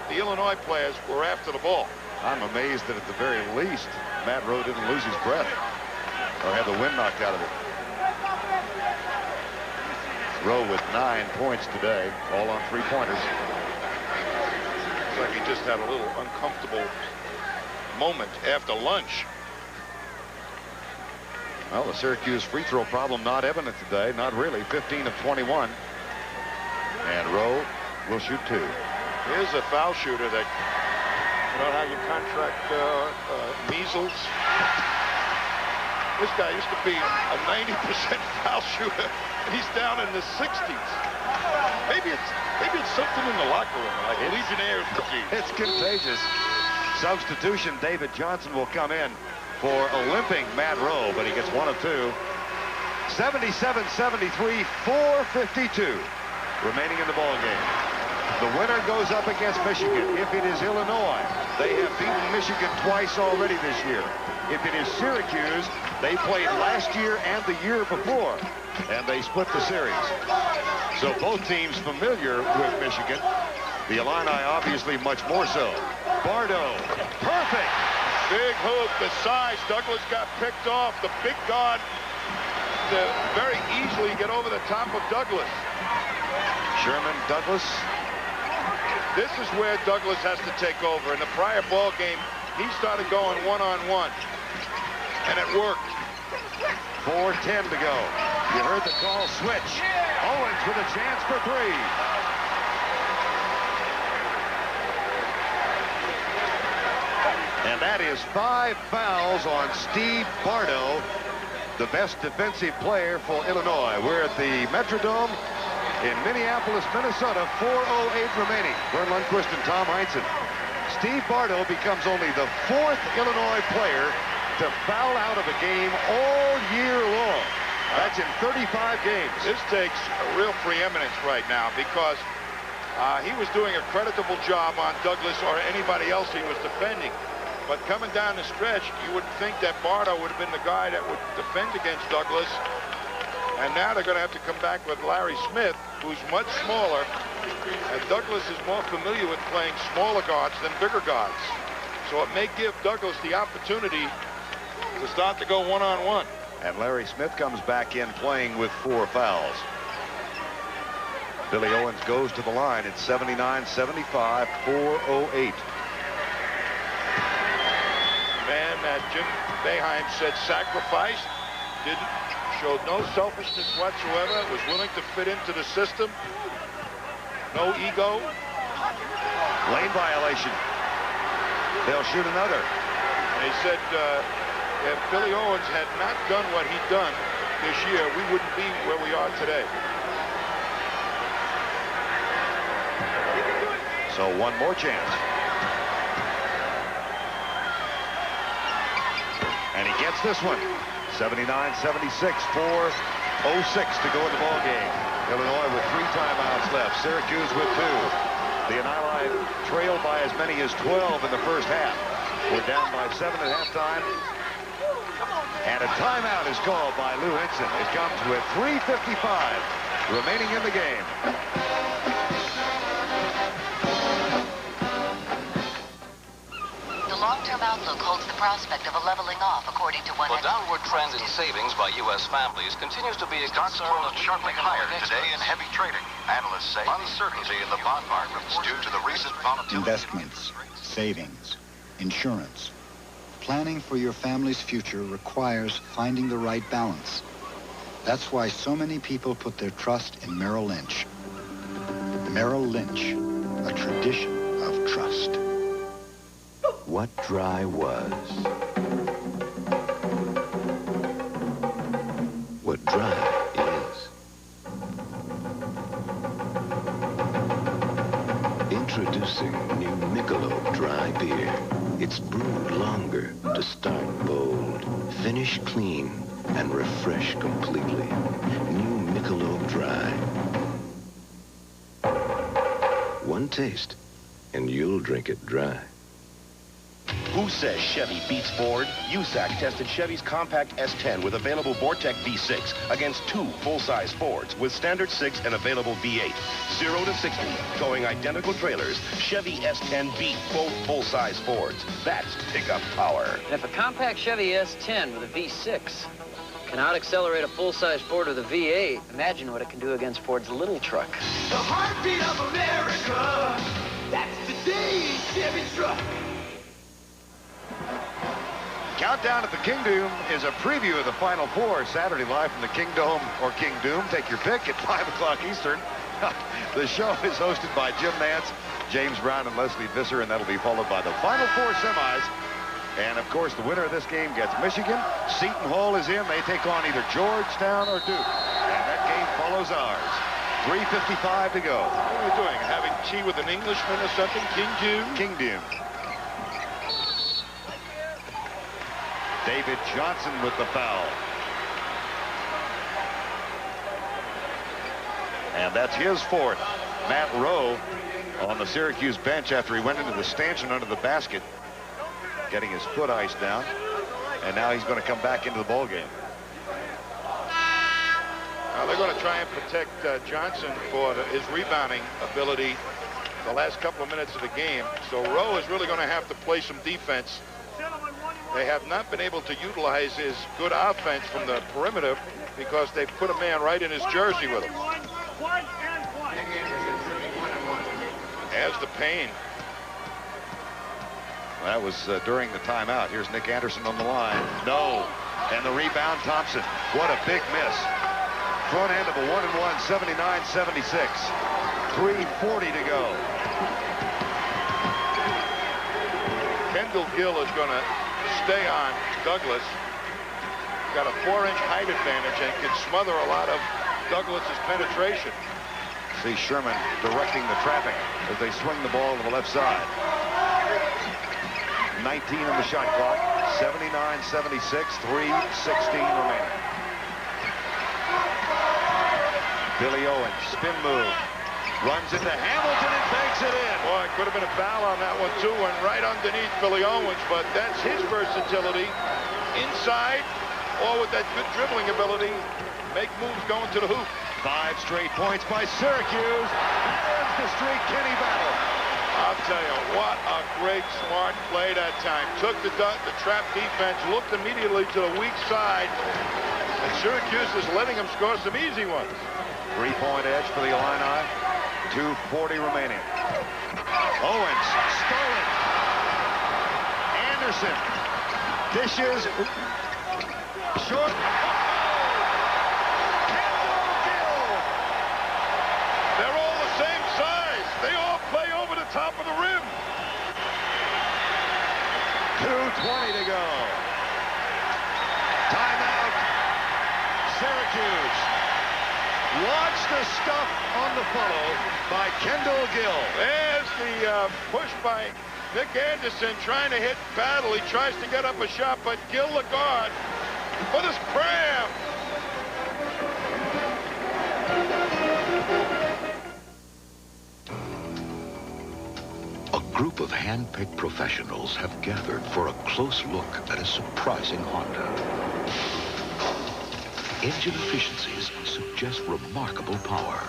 the Illinois players were after the ball. I'm amazed that at the very least, Matt Rowe didn't lose his breath or have the wind knocked out of it. Rowe with 9 points today, all on 3-pointers. Looks like he just had a little uncomfortable moment after lunch. Well, the Syracuse free throw problem not evident today. Not really. 15 of 21. And Rowe will shoot 2. Here's a foul shooter that, you know how you contract measles? This guy used to be a 90% foul shooter, and he's down in the 60s. Maybe it's something in the locker room, like Legionnaire's disease. It's contagious. Substitution, David Johnson will come in for a limping Matt Rowe, but he gets 1 of 2. 77-73, 4:52 remaining in the ball game. The winner goes up against Michigan. If it is Illinois, they have beaten Michigan twice already this year. If it is Syracuse, they played last year and the year before, and they split the series. So both teams familiar with Michigan. The Illini obviously much more so. Bardo, perfect. Big hoop, the size. Douglas got picked off. The big guard to very easily get over the top of Douglas. Sherman, Douglas. This is where Douglas has to take over. In the prior ball game, he started going one-on-one, and it worked. 4:10 to go. You heard the call, switch. Owens with a chance for 3. And that is 5 fouls on Steve Bardo, the best defensive player for Illinois. We're at the Metrodome in Minneapolis, Minnesota, 4:08 remaining. Vern Lundquist and Tom Heinsohn. Steve Bardo becomes only the 4th Illinois player to foul out of a game all year long. That's in 35 games. This takes a real preeminence right now because he was doing a creditable job on Douglas or anybody else he was defending. But coming down the stretch, you would think that Bardo would have been the guy that would defend against Douglas. And now they're going to have to come back with Larry Smith, who's much smaller. And Douglas is more familiar with playing smaller guards than bigger guards. So it may give Douglas the opportunity to start to go one-on-one. And Larry Smith comes back in playing with 4 fouls. Billy Owens goes to the line. It's 79-75, 4:08. Man that Jim Boeheim said sacrificed, showed no selfishness whatsoever, was willing to fit into the system. No ego. Lane violation. They'll shoot another. They said if Billy Owens had not done what he'd done this year, we wouldn't be where we are today. So 1 more chance. And he gets this one. 79-76 for to go in the ball game. Illinois with 3 timeouts left. Syracuse with 2. The Illini trailed by as many as 12 in the first half. We're down by 7 at halftime. And a timeout is called by Lou Hinson. It comes with 3:55 remaining in the game. The long-term outlook holds the prospect of a leveling off, according to one. The downward trend in savings by U.S. families continues to be a concern. Stocks closed sharply higher today in heavy trading. Analysts say uncertainty in the bond market is due to the recent volatility. Investments, savings, insurance. Planning for your family's future requires finding the right balance. That's why so many people put their trust in Merrill Lynch. Merrill Lynch, a tradition of trust. What dry was. What dry is. Introducing new Michelob Dry Beer. It's brewed longer to start bold, finish clean, and refresh completely. New Michelob Dry. One taste, and you'll drink it dry. Who says Chevy beats Ford? USAC tested Chevy's compact S10 with available Vortec V6 against 2 full-size Fords with standard 6 and available V8. 0 to 60, towing identical trailers, Chevy S10 beat both full-size Fords. That's pickup power. And if a compact Chevy S10 with a V6 can out-accelerate a full-size Ford with a V8, imagine what it can do against Ford's little truck. The heartbeat of America, that's today's Chevy truck. Countdown at the Kingdom is a preview of the Final Four Saturday live from the Kingdome or Kingdom. Take your pick at 5 o'clock Eastern. The show is hosted by Jim Nance, James Brown, and Leslie Visser, and that'll be followed by the Final Four semis. And, of course, the winner of this game gets Michigan. Seton Hall is in. They take on either Georgetown or Duke. And that game follows ours. 3:55 to go. What are we doing? Having tea with an Englishman or something? Kingdom? Kingdom. David Johnson with the foul. And that's his 4th. Matt Rowe on the Syracuse bench after he went into the stanchion under the basket, getting his foot iced down. And now he's going to come back into the ball game. Now they're going to try and protect Johnson for his rebounding ability the last couple of minutes of the game. So Rowe is really going to have to play some defense. They have not been able to utilize his good offense from the perimeter because they've put a man right in his jersey with him. As the pain. That was during the timeout. Here's Nick Anderson on the line. No. And the rebound, Thompson. What a big miss. Front end of a 1-and-1, 79-76. 3:40 to go. Kendall Gill is going to stay on Douglas. Got a 4-inch height advantage and can smother a lot of Douglas's penetration. See Sherman directing the traffic as they swing the ball to the left side. 19 on the shot clock. 79-76. 3:16 remaining. Billy Owens, spin move. Runs into Hamilton and banks it in. Boy, it could have been a foul on that one, too, and right underneath Billy Owens, but that's his versatility. Inside, or with that good dribbling ability, make moves going to the hoop. 5 straight points by Syracuse. There's the streak Kenny battle. I'll tell you, what a great, smart play that time. Took the trap defense, looked immediately to the weak side, and Syracuse is letting him score some easy ones. 3-point edge for the Illini. 2:40 remaining. Owens, stolen. Anderson dishes. Short. They're all the same size. They all play over the top of the rim. 2:20 to go. Timeout. Syracuse. Watch the stuff on the follow by Kendall Gill. There's the push by Nick Anderson trying to hit Battle. He tries to get up a shot, but Gill, the guard, for the scram. group of hand-picked professionals have gathered for a close look at a surprising Honda. Engine efficiencies suggest remarkable power.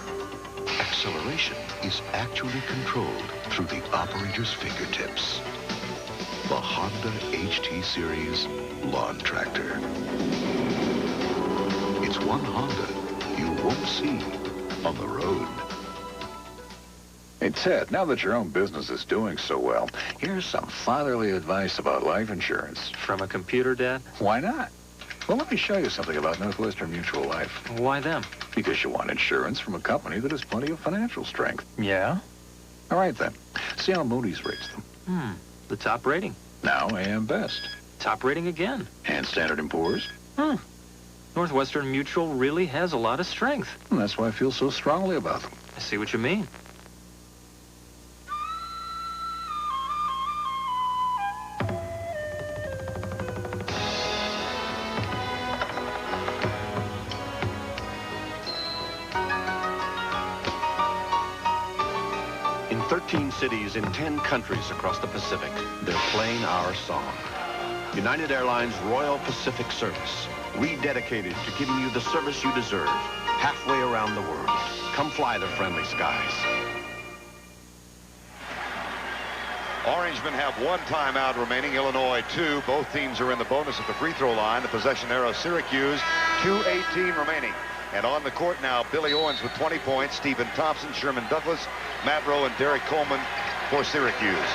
Acceleration is actually controlled through the operator's fingertips. The Honda HT Series Lawn Tractor. It's one Honda you won't see on the road. Hey, Ted, now that your own business is doing so well, here's some fatherly advice about life insurance. From a computer, Dad? Why not? Well, let me show you something about Northwestern Mutual Life. Why them? Because you want insurance from a company that has plenty of financial strength. Yeah? All right, then. See how Moody's rates them. The top rating. Now AM Best. Top rating again. And Standard & Poor's. Northwestern Mutual really has a lot of strength. And that's why I feel so strongly about them. I see what you mean. In 13 cities in 10 countries across the Pacific, they're playing our song. United Airlines Royal Pacific Service, rededicated to giving you the service you deserve, halfway around the world. Come fly the friendly skies. Orangemen have one timeout remaining, Illinois 2. Both teams are in the bonus at the free throw line. The possession arrow, Syracuse, 2:18 remaining. And on the court now, Billy Owens with 20 points, Stephen Thompson, Sherman Douglas, Matt Rowe, and Derek Coleman for Syracuse.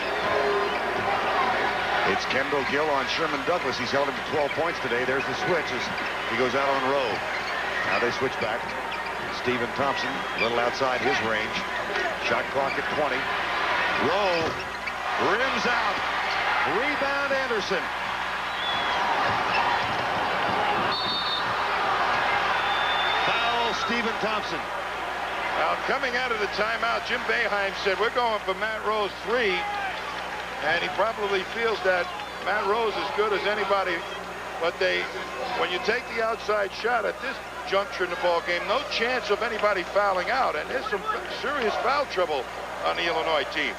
It's Kendall Gill on Sherman Douglas. He's held him to 12 points today. There's the switch as he goes out on Rowe. Now they switch back. Stephen Thompson, a little outside his range. Shot clock at 20. Rowe rims out. Rebound Anderson. Foul Stephen Thompson. Now, coming out of the timeout, Jim Boeheim said, we're going for Matt Rowe's three. And he probably feels that Matt Rowe's as good as anybody. But when you take the outside shot at this juncture in the ball game, no chance of anybody fouling out. And there's some serious foul trouble on the Illinois team.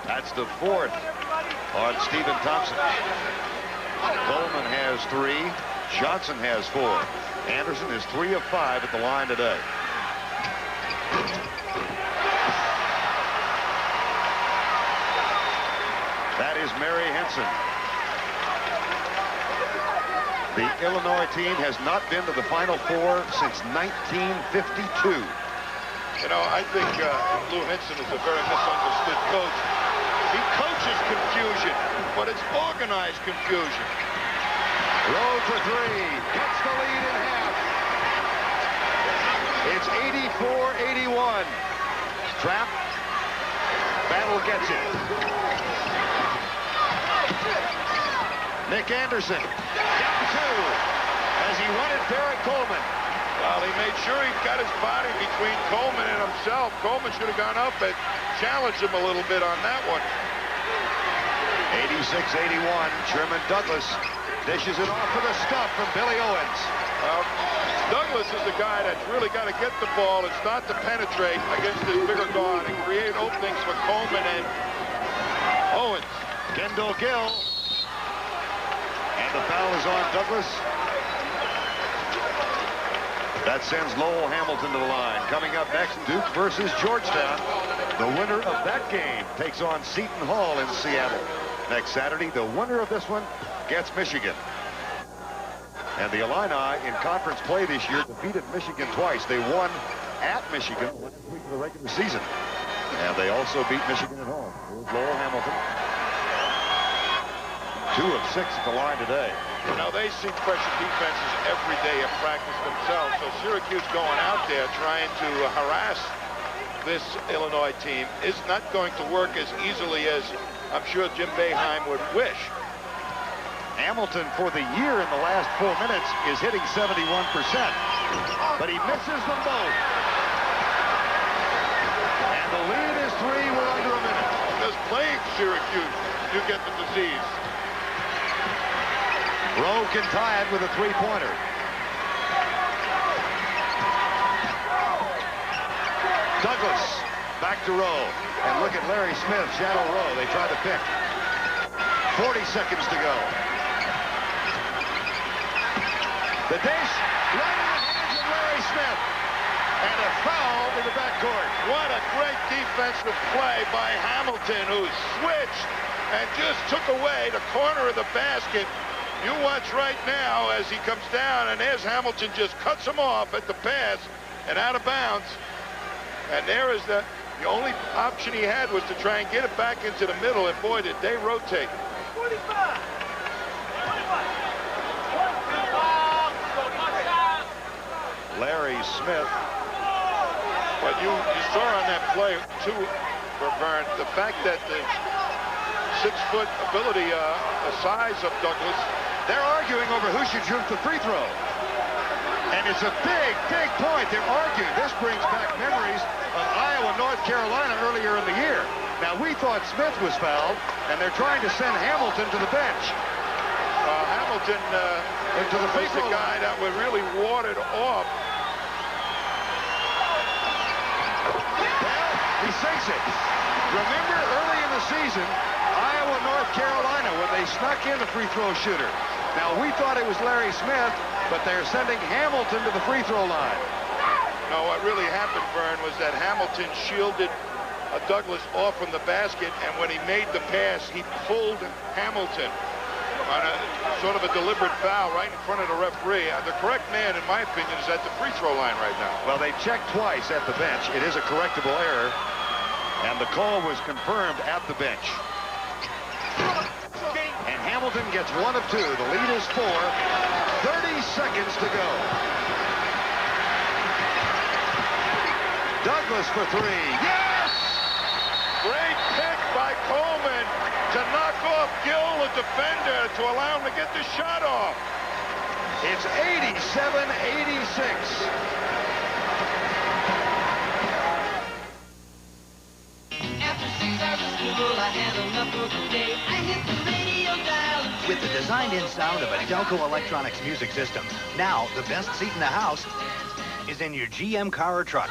That's the fourth on Stephen Thompson. Coleman has 3. Johnson has 4. Anderson is 3 of 5 at the line today. That is Mary Henson. The Illinois team has not been to the Final Four since 1952. You know, I think Lou Henson is a very misunderstood coach. He coaches confusion, but it's organized confusion. Rowe for 3. Cuts the lead in half. It's 84-81. Trap. Battle gets it. Nick Anderson. Down 2 as he wanted Derek Coleman. Well, he made sure he got his body between Coleman and himself. Coleman should have gone up and challenged him a little bit on that one. 86-81. Sherman Douglas dishes it off for the stuff from Billy Owens. Douglas is the guy that's really got to get the ball and start to penetrate against this bigger guard and create openings for Coleman and Owens. Kendall Gill. And the foul is on Douglas. That sends Lowell Hamilton to the line. Coming up next, Duke versus Georgetown. The winner of that game takes on Seton Hall in Seattle. Next Saturday, the winner of this one gets Michigan. And the Illini in conference play this year defeated Michigan twice. They won at Michigan last week of the regular season. And they also beat Michigan at home. Here's Lowell Hamilton. 2 of 6 at the line today. You know, they see pressure defenses every day at practice themselves. So Syracuse going out there trying to harass this Illinois team is not going to work as easily as I'm sure Jim Boeheim would wish. Hamilton for the year in the last 4 minutes is hitting 71%. But he misses them both. And the lead is 3 with under a minute. Just playing Syracuse, you get the disease. Rowe can tie it with a 3-pointer. Douglas back to Rowe. And look at Larry Smith, shadow Rowe. They try to pick. 40 seconds to go. The dish right in the hands of Larry Smith. And a foul in the backcourt. What a great defensive play by Hamilton, who switched and just took away the corner of the basket. You watch right now as he comes down, and there's Hamilton just cuts him off at the pass and out of bounds. And there is the only option he had was to try and get it back into the middle, and boy, did they rotate. 25. Larry Smith. But you saw on that play, too, Vern, the fact that the 6-foot ability, the size of Douglas. They're arguing over who should shoot the free throw. And it's a big, big point. They're arguing. This brings back memories of Iowa, North Carolina earlier in the year. Now, we thought Smith was fouled, and they're trying to send Hamilton to the bench. Hamilton into the free throw guy that was really warded off. Well, he sinks it. Remember early in the season, Iowa, North Carolina, when they snuck in the free throw shooter. Now, we thought it was Larry Smith, but they're sending Hamilton to the free throw line. No, what really happened, Vern, was that Hamilton shielded Douglas off from the basket, and when he made the pass, he pulled Hamilton on a sort of a deliberate foul right in front of the referee. The correct man, in my opinion, is at the free throw line right now. Well, they checked twice at the bench. It is a correctable error, and the call was confirmed at the bench. And Hamilton gets 1 of 2. The lead is 4. 30 seconds to go. Douglas for 3. Yes! Great pick by Coleman to knock off Gill, the defender, to allow him to get the shot off. It's 87-86. With the designed-in sound of a Delco Electronics music system, now the best seat in the house is in your GM car or truck.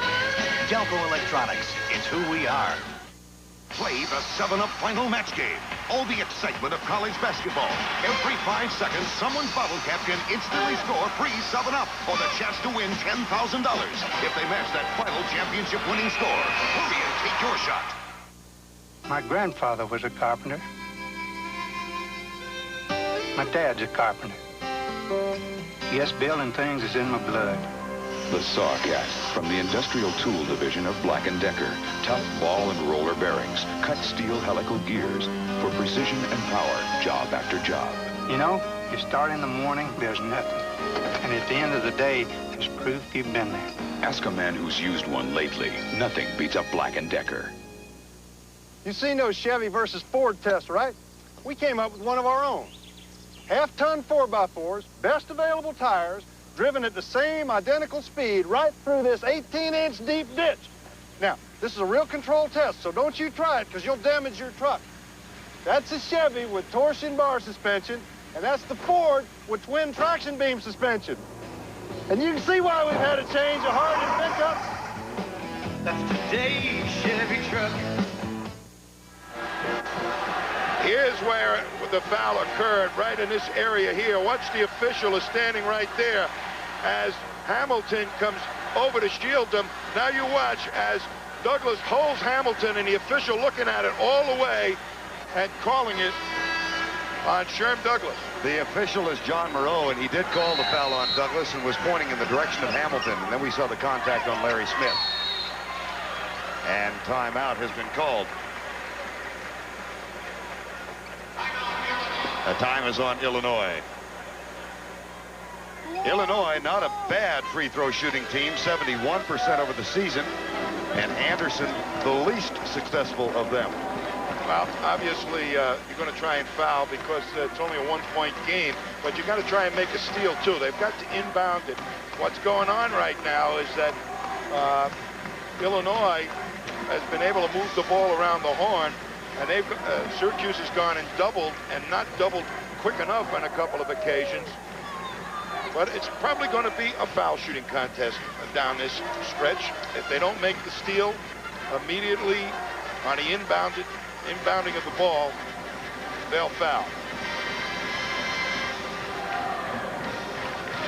Delco Electronics, it's who we are. Play the 7-Up final match game. All the excitement of college basketball. Every 5 seconds, someone's bottle cap can instantly score free 7-Up or the chance to win $10,000 if they match that final championship-winning score. Hurry and take your shot. My grandfather was a carpenter. My dad's a carpenter. Yes, building things is in my blood. The Sawcast from the Industrial Tool Division of Black & Decker. Tough ball and roller bearings. Cut steel helical gears for precision and power, job after job. You know, you start in the morning, there's nothing. And at the end of the day, there's proof you've been there. Ask a man who's used one lately. Nothing beats a Black & Decker. You've seen those Chevy versus Ford tests, right? We came up with one of our own. Half-ton 4x4s, best available tires, driven at the same identical speed right through this 18-inch deep ditch. Now, this is a real control test, so don't you try it because you'll damage your truck. That's a Chevy with torsion bar suspension, and that's the Ford with twin traction beam suspension. And you can see why we've had a change of heart and pickup. That's today's Chevy truck. Here's where the foul occurred, right in this area here. Watch, the official is standing right there as Hamilton comes over to shield them. Now you watch as Douglas holds Hamilton, and the official looking at it all the way and calling it on Sherm Douglas. The official is John Moreau, and he did call the foul on Douglas and was pointing in the direction of Hamilton. And then we saw the contact on Larry Smith. And timeout has been called. The time is on Illinois. Illinois, not a bad free throw shooting team, 71% over the season. And Anderson, the least successful of them. Well, obviously, you're going to try and foul because it's only a one-point game, but you got to try and make a steal, too. They've got to inbound it. What's going on right now is that Illinois has been able to move the ball around the horn, and Syracuse has gone and doubled, and not doubled quick enough on a couple of occasions. But it's probably going to be a foul shooting contest down this stretch. If they don't make the steal, immediately on the inbounding of the ball, they'll foul.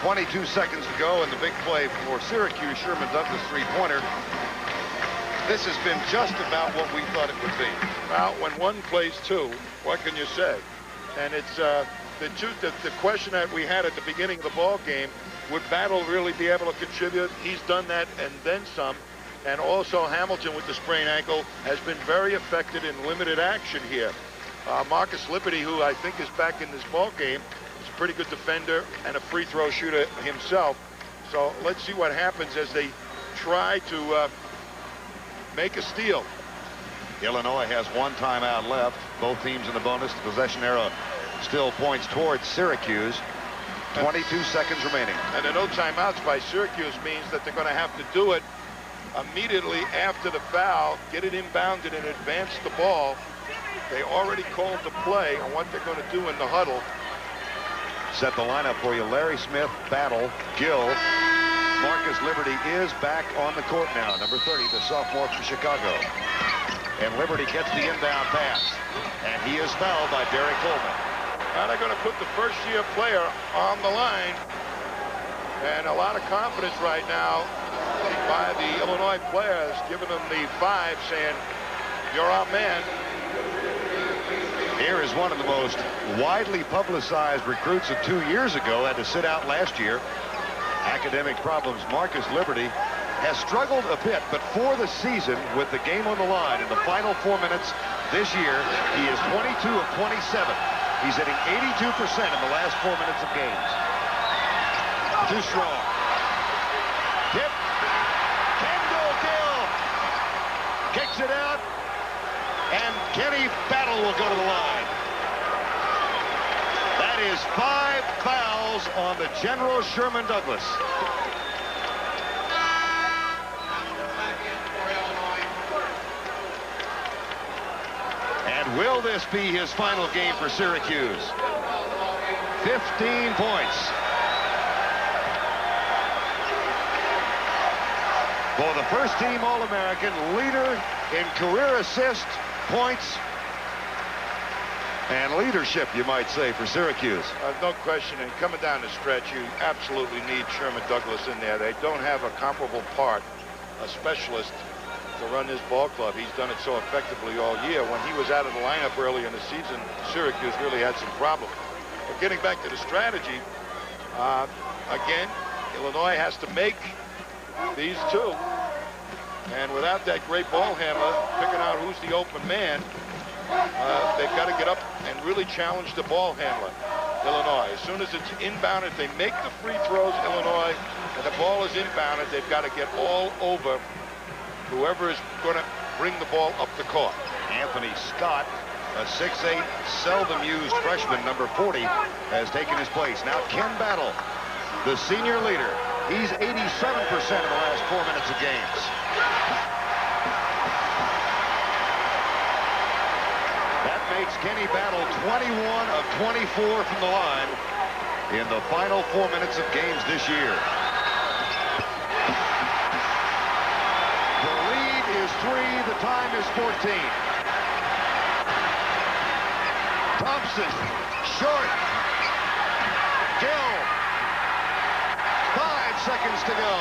22 seconds to go, and the big play for Syracuse, Sherman Douglas three-pointer. This has been just about what we thought it would be. Well, when one plays two, what can you say? And it's the question that we had at the beginning of the ball game, would Battle really be able to contribute? He's done that and then some. And also Hamilton with the sprained ankle has been very effective in limited action here. Marcus Liberty, who I think is back in this ball game, is a pretty good defender and a free throw shooter himself. So let's see what happens as they try to make a steal. Illinois has one timeout left. Both teams in the bonus. The possession arrow still points towards Syracuse. 22 seconds remaining. And the no timeouts by Syracuse means that they're going to have to do it immediately after the foul, get it inbounded and advance the ball. They already called the play on what they're going to do in the huddle. Set the lineup for you. Larry Smith, Battle, Gill. Marcus Liberty is back on the court now. Number 30, the sophomore from Chicago. And Liberty gets the inbound pass. And he is fouled by Derek Coleman. Now they're going to put the first-year player on the line. And a lot of confidence right now by the Illinois players, giving them the 5, saying, you're our man. Here is one of the most widely publicized recruits of 2 years ago, had to sit out last year. Academic problems. Marcus Liberty has struggled a bit, but for the season, with the game on the line in the final 4 minutes this year, he is 22 of 27. He's hitting 82% in the last 4 minutes of games. Too strong. Tip. Kendall Gill kicks it out, and Kenny Battle will go to the line. That is 5 fouls on the General Sherman Douglas. And will this be his final game for Syracuse? 15 points. For the first-team All-American, leader in career assist, points, and leadership, you might say, for Syracuse. No question, and coming down the stretch, you absolutely need Sherman Douglas in there. They don't have a comparable part, a specialist, to run this ball club. He's done it so effectively all year. When he was out of the lineup early in the season, Syracuse really had some problems. But getting back to the strategy, again, Illinois has to make these two. And without that great ball handler picking out who's the open man, they've got to get up and really challenge the ball handler, Illinois. As soon as it's inbounded, they make the free throws, Illinois, and the ball is inbounded, they've got to get all over whoever is going to bring the ball up the court. Anthony Scott, a 6'8", seldom used freshman, number 40, has taken his place. Now Ken Battle, the senior leader. He's 87% in the last 4 minutes of games. That makes Kenny Battle 21 of 24 from the line in the final 4 minutes of games this year. The lead is 3, the time is 14. Thompson, short. Gill. 5 seconds to go.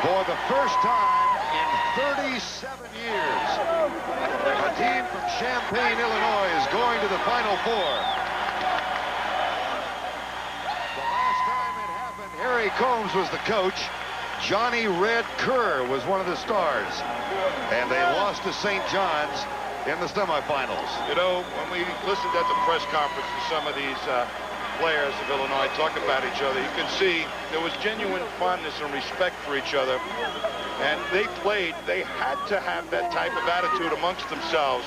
For the first time in 37 years, a team from Champaign, Illinois is going to the Final Four. The last time it happened, Harry Combs was the coach. Johnny Red Kerr was one of the stars. And they lost to St. John's in the semifinals. You know, when we listened at the press conference to some of these players of Illinois talk about each other, you can see there was genuine fondness and respect for each other. And they had to have that type of attitude amongst themselves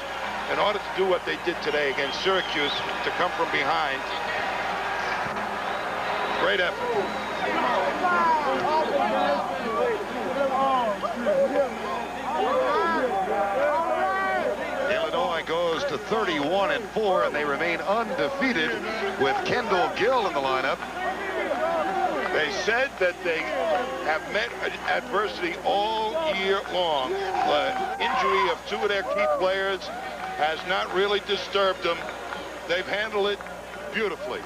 in order to do what they did today against Syracuse, to come from behind. Great effort. Illinois goes to 31-4, and they remain undefeated with Kendall Gill in the lineup. They said that they have met adversity all year long. The injury of two of their key players has not really disturbed them. They've handled it beautifully.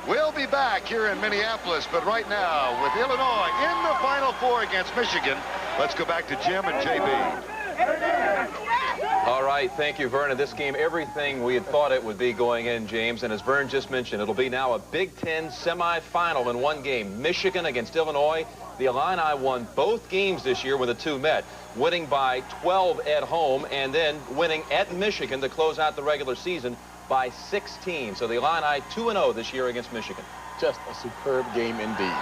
We'll be back here in Minneapolis, but right now, with Illinois in the Final Four against Michigan, let's go back to Jim and JB. All right, thank you, Vern. In this game, everything we had thought it would be going in, James. And as Vern just mentioned, it'll be now a Big Ten semifinal in one game. Michigan against Illinois. The Illini won both games this year when the two met, winning by 12 at home and then winning at Michigan to close out the regular season by 16. So the Illini 2-0 this year against Michigan. Just a superb game indeed.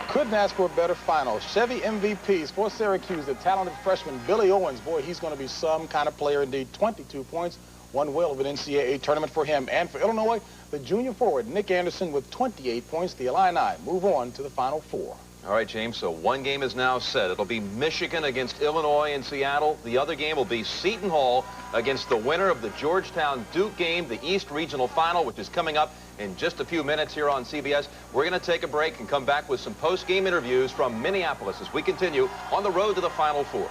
Couldn't ask for a better final. Chevy MVPs for Syracuse, the talented freshman Billy Owens. Boy, he's going to be some kind of player indeed. 22 points, one whale of an NCAA tournament for him. And for Illinois, the junior forward Nick Anderson with 28 points. The Illini move on to the Final Four. All right, James, so one game is now set. It'll be Michigan against Illinois in Seattle. The other game will be Seton Hall against the winner of the Georgetown-Duke game, the East Regional Final, which is coming up in just a few minutes here on CBS. We're going to take a break and come back with some post-game interviews from Minneapolis as we continue on the road to the Final Four.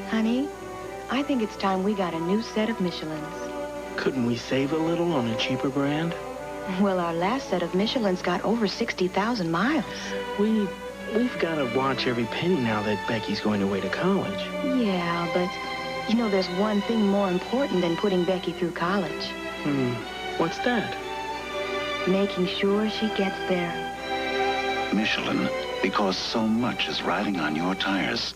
Honey, I think it's time we got a new set of Michelins. Couldn't we save a little on a cheaper brand? Well, our last set of Michelins got over 60,000 miles. We've got to watch every penny now that Becky's going away to college. Yeah, but, you know, there's one thing more important than putting Becky through college. What's that? Making sure she gets there. Michelin, because so much is riding on your tires.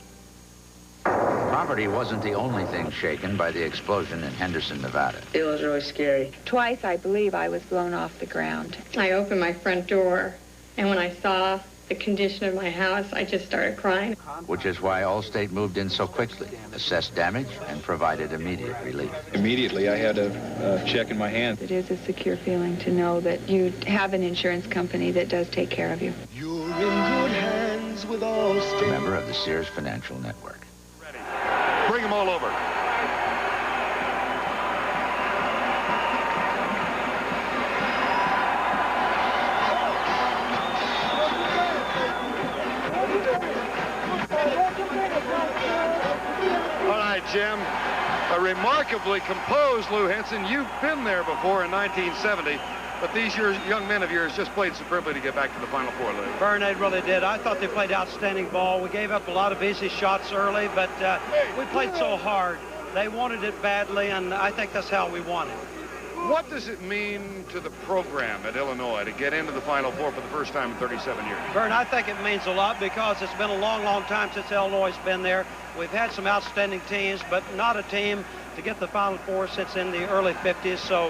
Property wasn't the only thing shaken by the explosion in Henderson, Nevada. It was really scary. Twice, I believe, I was blown off the ground. I opened my front door, and when I saw the condition of my house, I just started crying. Which is why Allstate moved in so quickly, assessed damage, and provided immediate relief. Immediately, I had a check in my hand. It is a secure feeling to know that you have an insurance company that does take care of you. You're in good hands with Allstate. A member of the Sears Financial Network. Bring them all over. All right, Jim. A remarkably composed Lou Henson. You've been there before in 1970. But these young men of yours just played superbly to get back to the Final Four, Lou. Vern, they really did. I thought they played outstanding ball. We gave up a lot of easy shots early, but we played so hard. They wanted it badly, and I think that's how we won it. What does it mean to the program at Illinois to get into the Final Four for the first time in 37 years? Vern, I think it means a lot because it's been a long, long time since Illinois has been there. We've had some outstanding teams, but not a team to get the Final Four since in the early 50s, so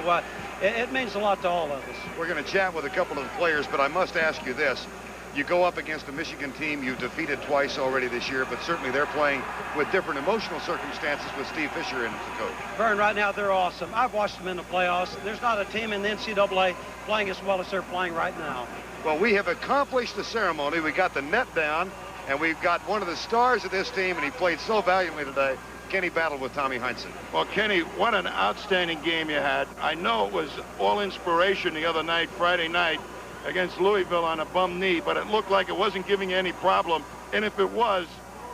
it means a lot to all of us. We're going to chat with a couple of the players, but I must ask you this. You go up against a Michigan team you've defeated twice already this year, but certainly they're playing with different emotional circumstances with Steve Fisher in as the coach. Vern, right now they're awesome. I've watched them in the playoffs. There's not a team in the NCAA playing as well as they're playing right now. Well, we have accomplished the ceremony. We got the net down, and we've got one of the stars of this team, and he played so valiantly today. Kenny battled with Tommy Heinsohn. Well, Kenny, what an outstanding game you had. I know it was all inspiration the other night, Friday night, against Louisville on a bum knee, but it looked like it wasn't giving you any problem. And if it was,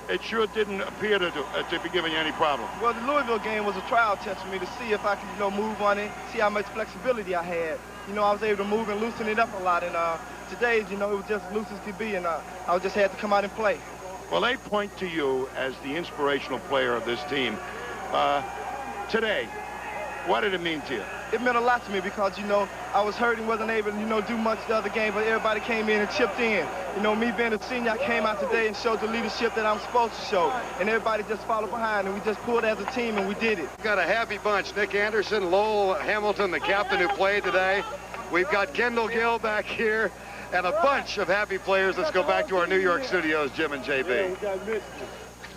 it sure didn't appear to be giving you any problem. Well, the Louisville game was a trial test for me to see if I could, move on it, see how much flexibility I had. I was able to move and loosen it up a lot. And today, it was just loose as could be, and I just had to come out and play. Well, they point to you as the inspirational player of this team. Today, what did it mean to you? It meant a lot to me because, I was hurt and wasn't able to, do much the other game, but everybody came in and chipped in. Me being a senior, I came out today and showed the leadership that I'm supposed to show. And everybody just followed behind, and we just pulled as a team, and we did it. We've got a happy bunch. Nick Anderson, Lowell Hamilton, the captain who played today. We've got Kendall Gill back here, and a bunch of happy players. Let's go back to our New York studios, Jim and JB.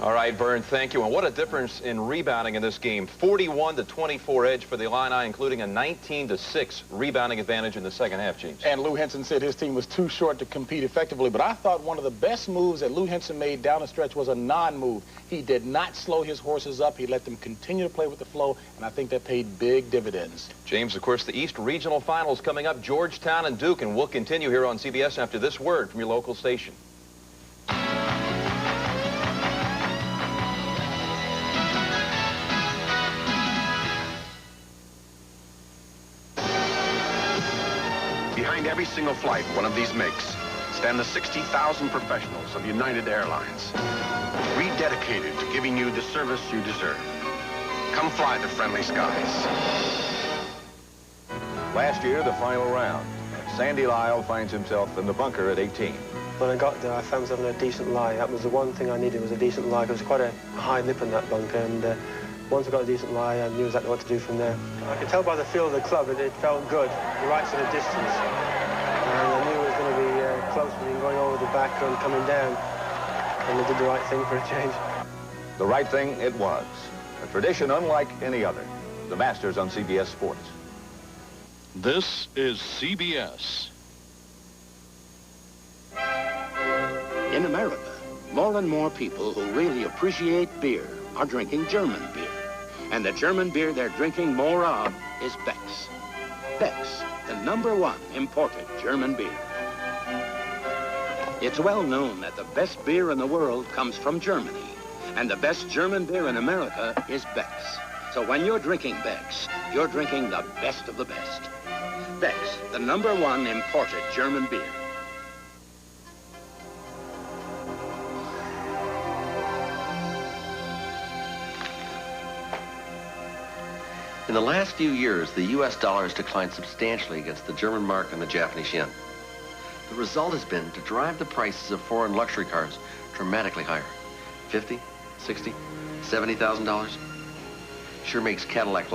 All right, Vern, thank you. And what a difference in rebounding in this game. 41-24 edge for the Illini, including a 19-6 rebounding advantage in the second half, James. And Lou Henson said his team was too short to compete effectively, but I thought one of the best moves that Lou Henson made down the stretch was a non-move. He did not slow his horses up. He let them continue to play with the flow, and I think that paid big dividends. James, of course, the East Regional Finals coming up, Georgetown and Duke, and we'll continue here on CBS after this word from your local station. Behind every single flight one of these makes stand the 60,000 professionals of United Airlines, rededicated to giving you the service you deserve. Come fly the friendly skies. Last year, the final round. Sandy Lyle finds himself in the bunker at 18. When I got there, I found myself in a decent lie. That was the one thing I needed, was a decent lie. There was quite a high lip in that bunker, and once I got a decent lie, I knew exactly what to do from there. I could tell by the feel of the club that it felt good, the right sort of distance. And I knew it was going to be close between going over the back and coming down. And they did the right thing for a change. The right thing it was. A tradition unlike any other. The Masters on CBS Sports. This is CBS. In America, more and more people who really appreciate beer are drinking German beer. And the German beer they're drinking more of is Beck's. Beck's, the #1 imported German beer. It's well known that the best beer in the world comes from Germany. And the best German beer in America is Beck's. So when you're drinking Beck's, you're drinking the best of the best. Beck's, the #1 imported German beer. In the last few years, the U.S. dollar has declined substantially against the German mark and the Japanese yen. The result has been to drive the prices of foreign luxury cars dramatically higher. $50,000, $60,000, $70,000. Sure makes Cadillac